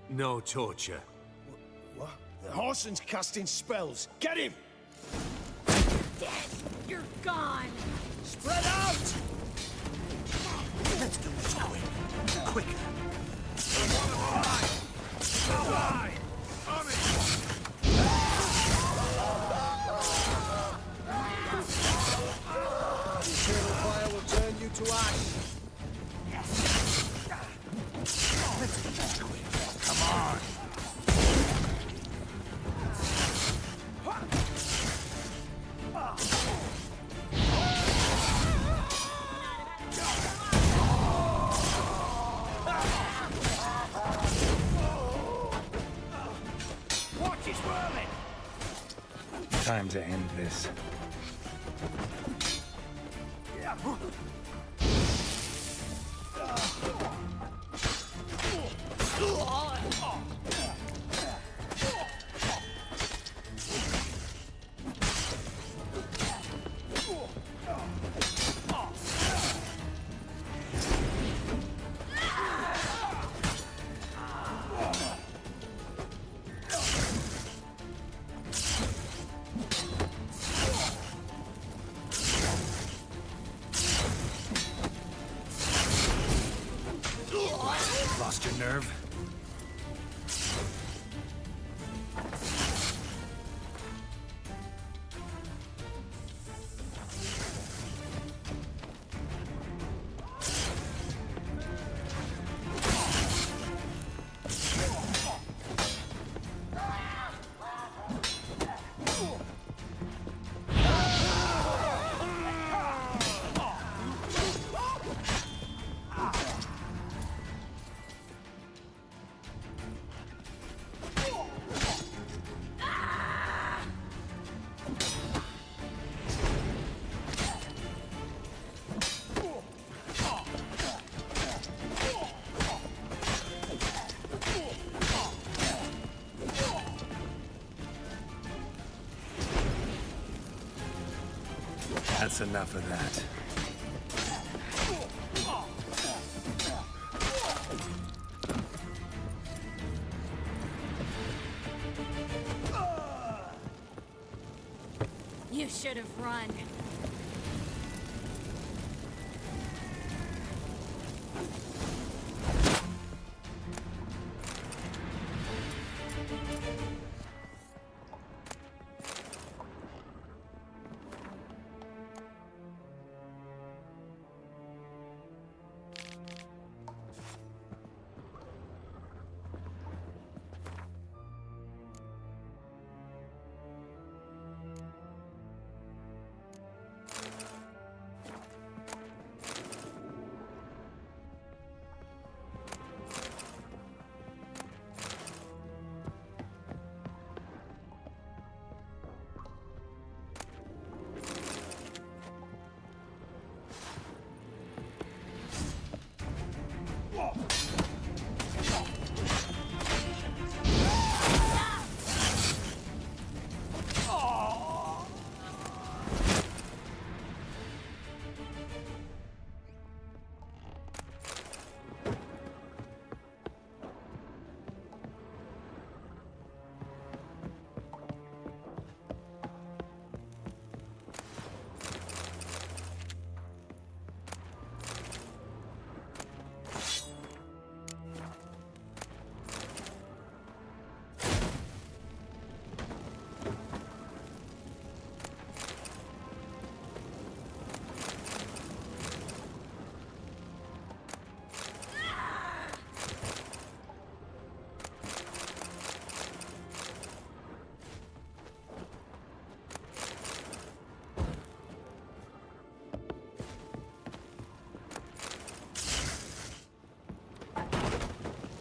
No torture. What? The Horson's casting spells. Get him! Dead! You're gone! Spread out! Let's do this quick. Quicker. Eternal fire will turn you to ash. Let's do this quick. Come on. to end this. Lost your nerve? That's enough of that. You should have run.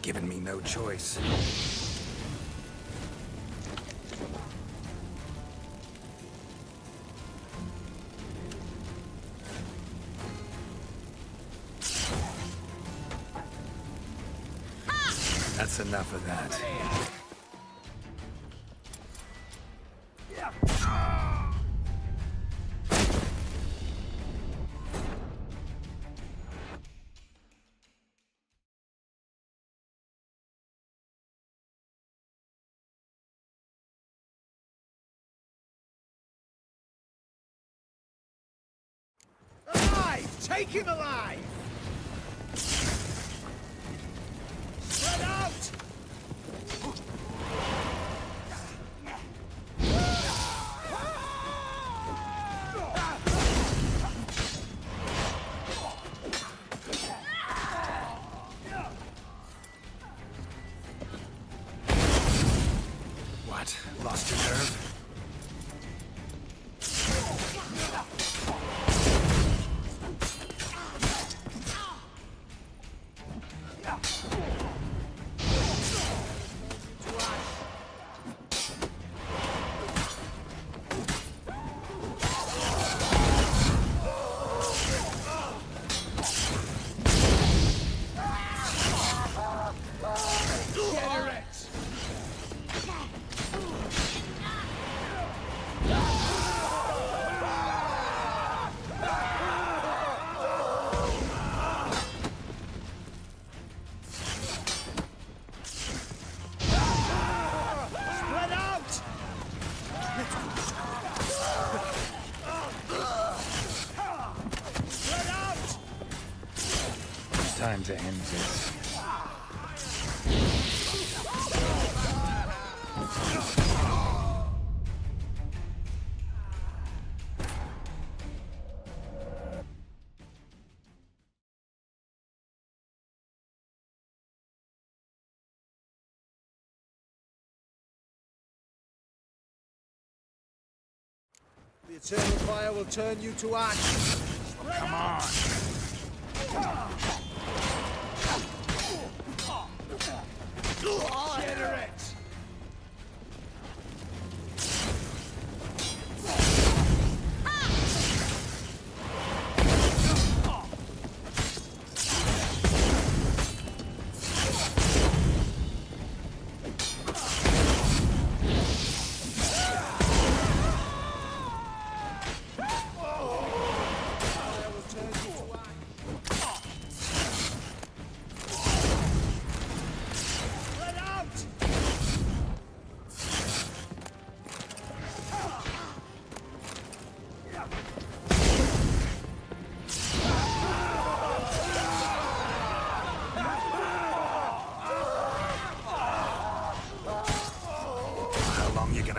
Given me no choice. That's enough of that. Alive! Take him alive! Spread out! What? Lost your nerve? time to end this. The eternal fire will turn you to ash. Come on. Generate!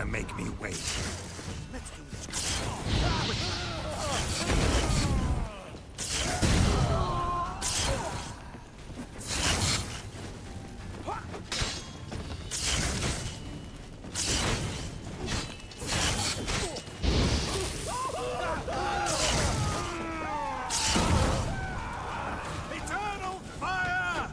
Make me wait. Let's do this. Eternal fire!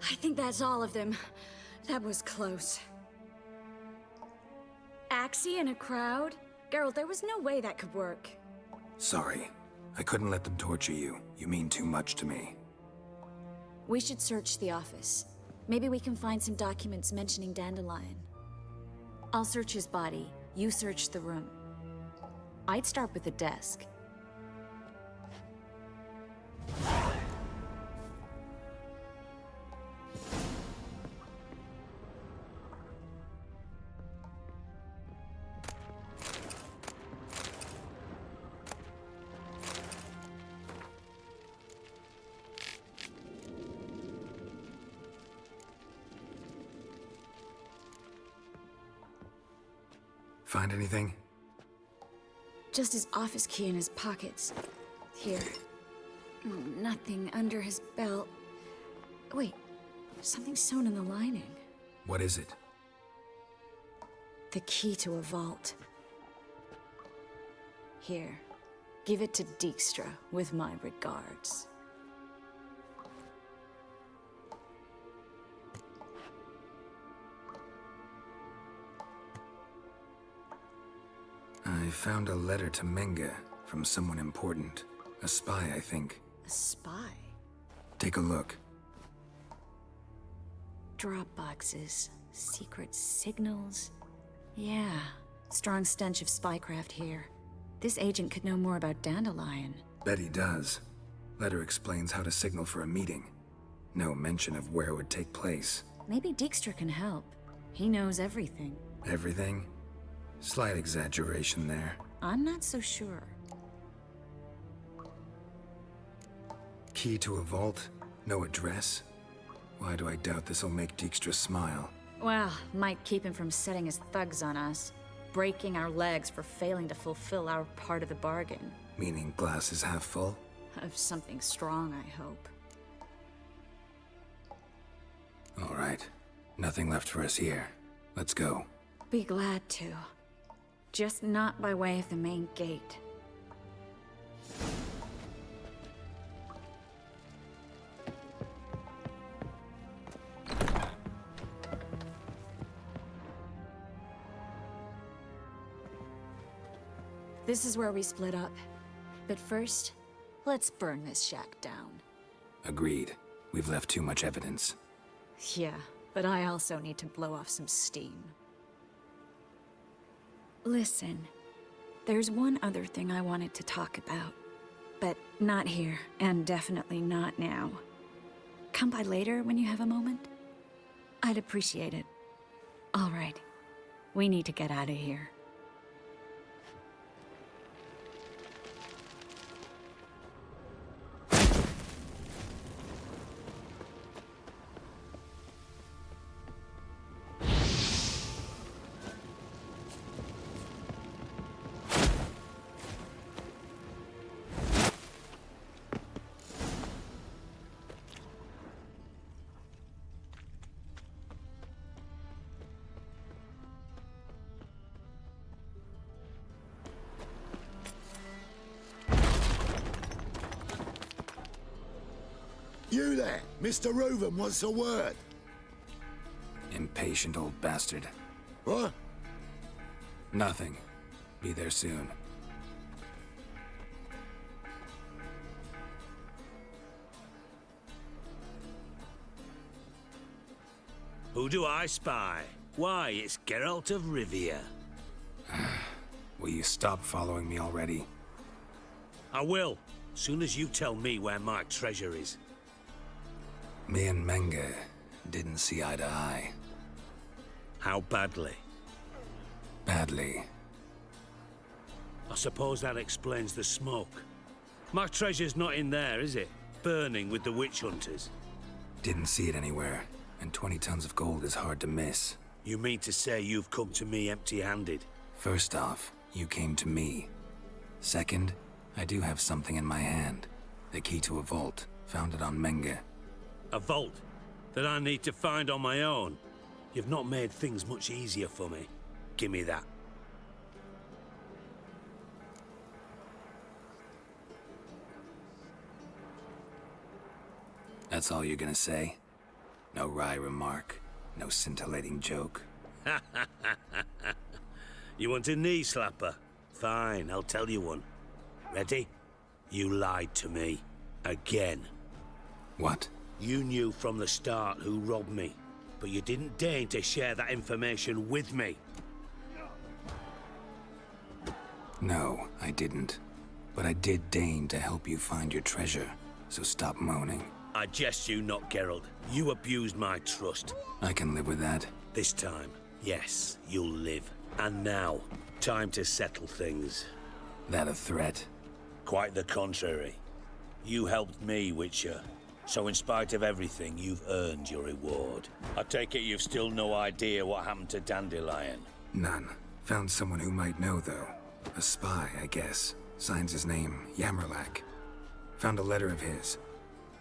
I think that's all of them. That was close. Axie in a crowd? Geralt, there was no way that could work. Sorry. I couldn't let them torture you. You mean too much to me. We should search the office. Maybe we can find some documents mentioning Dandelion. I'll search his body. You search the room. I'd start with the desk. Find anything? Just his office key in his pockets. Here. Nothing under his belt. Wait, something sewn in the lining. What is it? The key to a vault. Here. Give it to Dijkstra with my regards. I found a letter to Menga from someone important. A spy, I think. A spy? Take a look. Drop boxes, secret signals. Yeah, strong stench of spycraft here. This agent could know more about Dandelion. Bet he does. Letter explains how to signal for a meeting. No mention of where it would take place. Maybe Dijkstra can help. He knows everything. Everything? Slight exaggeration there. I'm not so sure. Key to a vault? No address? Why do I doubt this'll make Dijkstra smile? Well, might keep him from setting his thugs on us. Breaking our legs for failing to fulfill our part of the bargain. Meaning glass is half full? Of something strong, I hope. All right. Nothing left for us here. Let's go. Be glad to. Just not by way of the main gate. This is where we split up. But first, let's burn this shack down. Agreed. We've left too much evidence. Yeah, but I also need to blow off some steam. Listen, there's one other thing I wanted to talk about. But not here, and definitely not now. Come by later when you have a moment? I'd appreciate it. All right. We need to get out of here. You there, Mr. Reuven wants a word. Impatient old bastard. What? Nothing. Be there soon. Who do I spy? Why, it's Geralt of Rivia. Will you stop following me already? I will, soon as you tell me where my treasure is. Me and Menge didn't see eye to eye. How badly? Badly. I suppose that explains the smoke. My treasure's not in there, is it? Burning with the witch hunters. Didn't see it anywhere, and 20 tons of gold is hard to miss. You mean to say you've come to me empty-handed? First off, you came to me. Second, I do have something in my hand. The key to a vault, found it on Menge. A vault that I need to find on my own. You've not made things much easier for me. Give me that. That's all you're gonna say? No wry remark, no scintillating joke? You want a knee slapper? Fine, I'll tell you one. Ready? You lied to me. Again. What? You knew from the start who robbed me, but you didn't deign to share that information with me. No, I didn't. But I did deign to help you find your treasure, so stop moaning. I jest you not, Geralt. You abused my trust. I can live with that. This time, yes, you'll live. And now, time to settle things. That a threat? Quite the contrary. You helped me, Witcher. So in spite of everything, you've earned your reward. I take it you've still no idea what happened to Dandelion? None. Found someone who might know, though. A spy, I guess. Signs his name, Yamerlak. Found a letter of his.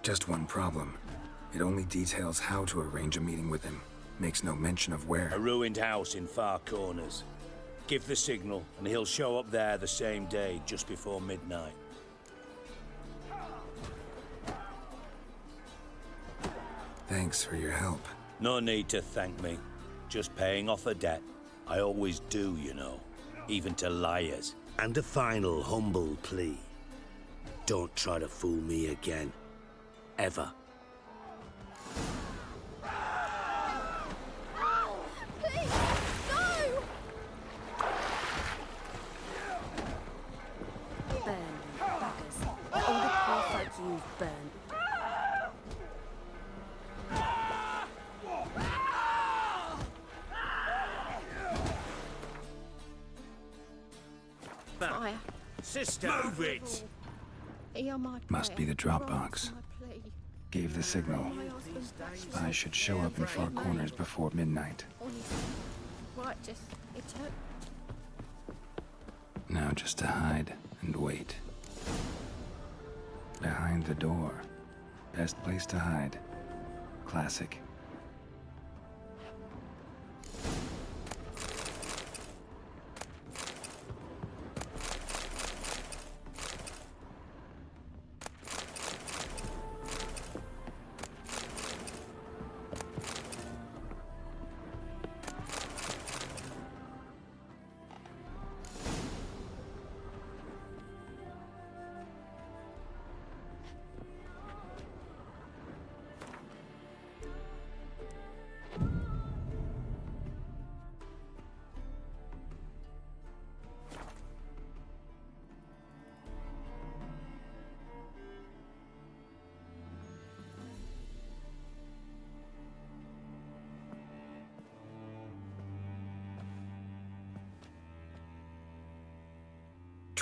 Just one problem. It only details how to arrange a meeting with him. Makes no mention of where. A ruined house in Far Corners. Give the signal, and he'll show up there the same day, just before midnight. Thanks for your help. No need to thank me. Just paying off a debt. I always do, you know. Even to liars. And a final humble plea. Don't try to fool me again. Ever. Please, no! Burn, buggers. All the poor folk you've burned. Fire. Sister, move it! Hear my Must be the prayer. Dropbox. Grant my plea. Gave the signal. Spies should show up in Far Corners before midnight. Honestly. Right, just... it took... Now just to hide and wait. Behind the door. Best place to hide. Classic.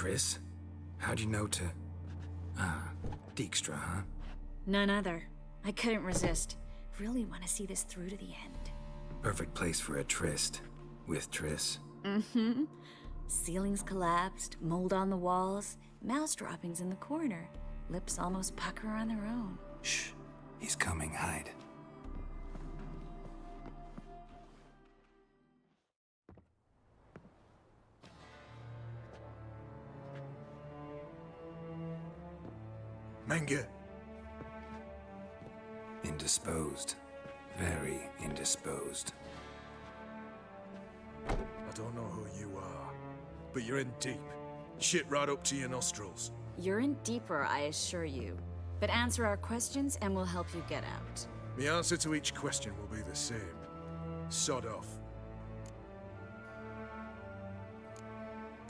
Triss? How'd you know to... Ah, Dijkstra, huh? None other. I couldn't resist. Really want to see this through to the end. Perfect place for a tryst. With Triss. Mm-hmm. Ceilings collapsed, mold on the walls, mouse droppings in the corner. Lips almost pucker on their own. Shh. He's coming. Hide. Menge. Indisposed. Very indisposed. I don't know who you are, but you're in deep. Shit right up to your nostrils. You're in deeper, I assure you. But answer our questions and we'll help you get out. The answer to each question will be the same. Sod off.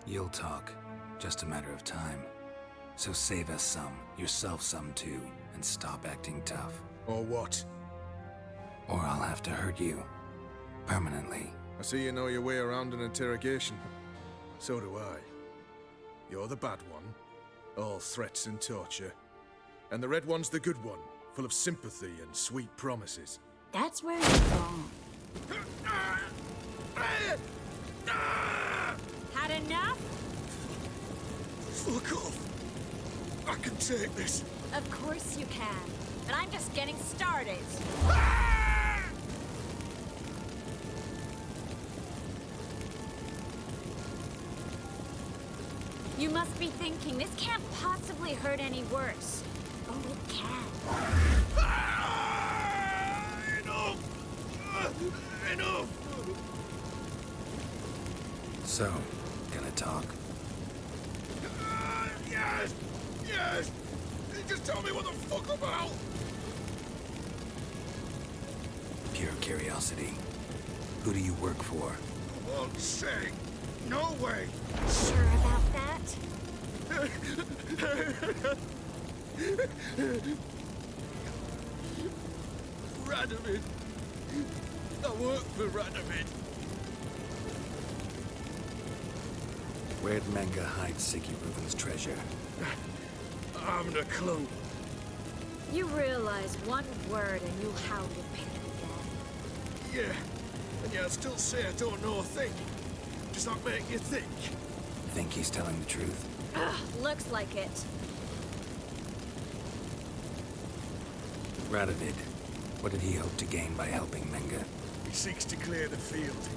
You'll talk. Just a matter of time. So save us some, yourself some too, and stop acting tough. Or what? Or I'll have to hurt you. Permanently. I see you know your way around an interrogation. So do I. You're the bad one. All threats and torture. And the red one's the good one, full of sympathy and sweet promises. That's where you're wrong. Had enough? Fuck off! I can take this. Of course you can. But I'm just getting started. You must be thinking, this can't possibly hurt any worse. Oh, it can. Enough! Enough! So, gonna talk? Yes! Yes! Just tell me what the fuck about! Pure curiosity. Who do you work for? I won't say. No way! Sure about that? Radovid. I work for Radovid. Where'd Menge hide Siggy Reuven's treasure? I haven't a clue. You realize one word and you'll howl your pain again. Yeah, and yet I still say I don't know a thing. Does that make you think? Think he's telling the truth? Ugh, looks like it. Radovid, what did he hope to gain by helping Menge? He seeks to clear the field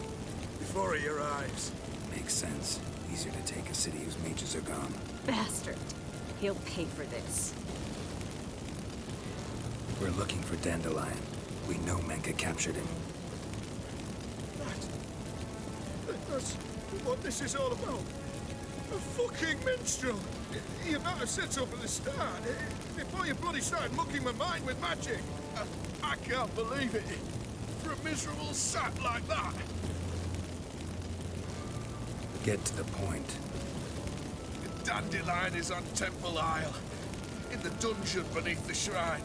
before he arrives. Makes sense. Easier to take a city whose mages are gone. Bastard. He'll pay for this. We're looking for Dandelion. We know Menge captured him. That's what this is all about. A fucking minstrel. You might have said so from the start. Before you bloody started mucking my mind with magic. I can't believe it. For a miserable sap like that. Get to the point. Dandelion is on Temple Isle. In the dungeon beneath the shrine.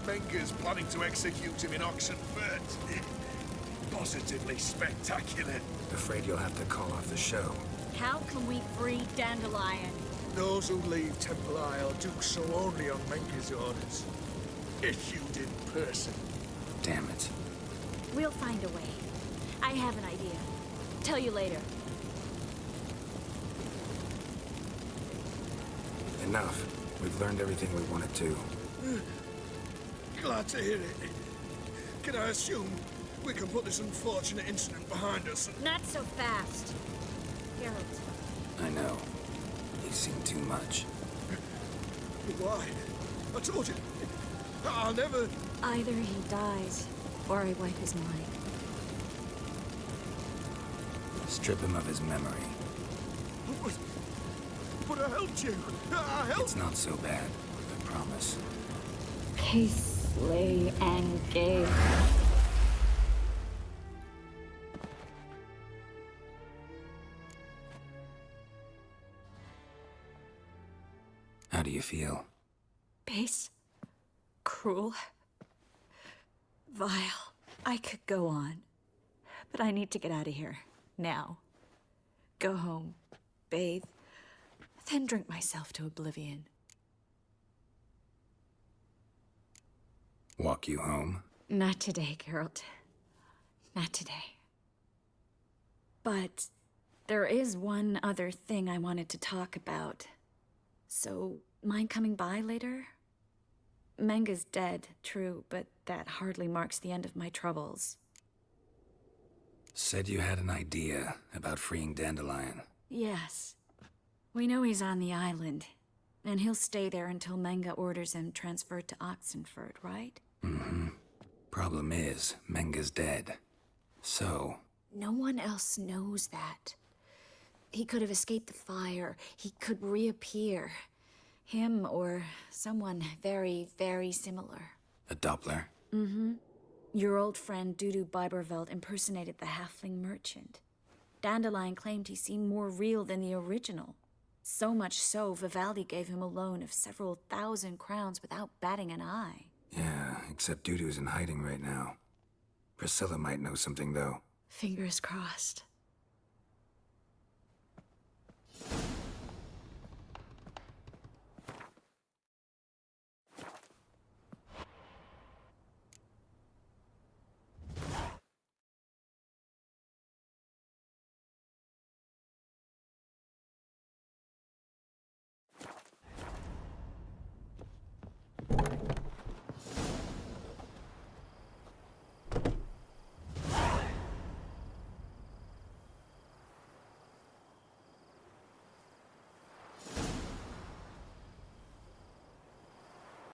Menge's planning to execute him in Oxenfurt. Positively spectacular. Afraid you'll have to call off the show. How can we free Dandelion? Those who leave Temple Isle do so only on Menge's orders. Issued in person. Damn it. We'll find a way. I have an idea. Tell you later. Enough. We've learned everything we wanted to. Glad to hear it. Can I assume we can put this unfortunate incident behind us? Not so fast. Geralt. I know. He's seen too much. Why? I told you. I'll never... Either he dies, or I wipe his mind. Strip him of his memory. But I helped you. I helped... It's not so bad. I promise. Case, slay, and gave. How do you feel? Base. Cruel. Vile. I could go on. But I need to get out of here. Now. Go home. Bathe. then drink myself to oblivion. Walk you home? Not today, Geralt. Not today. But there is one other thing I wanted to talk about. So, mind coming by later? Menga's dead, true, but that hardly marks the end of my troubles. Said you had an idea about freeing Dandelion. Yes. We know he's on the island, and he'll stay there until Menga orders him transferred to Oxenford, right? Mm-hmm. Problem is, Menga's dead. So... No one else knows that. He could have escaped the fire. He could reappear. Him or someone very, very similar. A Doppler? Mm-hmm. Your old friend Dudu Biberveld impersonated the halfling merchant. Dandelion claimed he seemed more real than the original. So much so, Vivaldi gave him a loan of several thousand crowns without batting an eye. Yeah, except Dudu's in hiding right now. Priscilla might know something, though. Fingers crossed.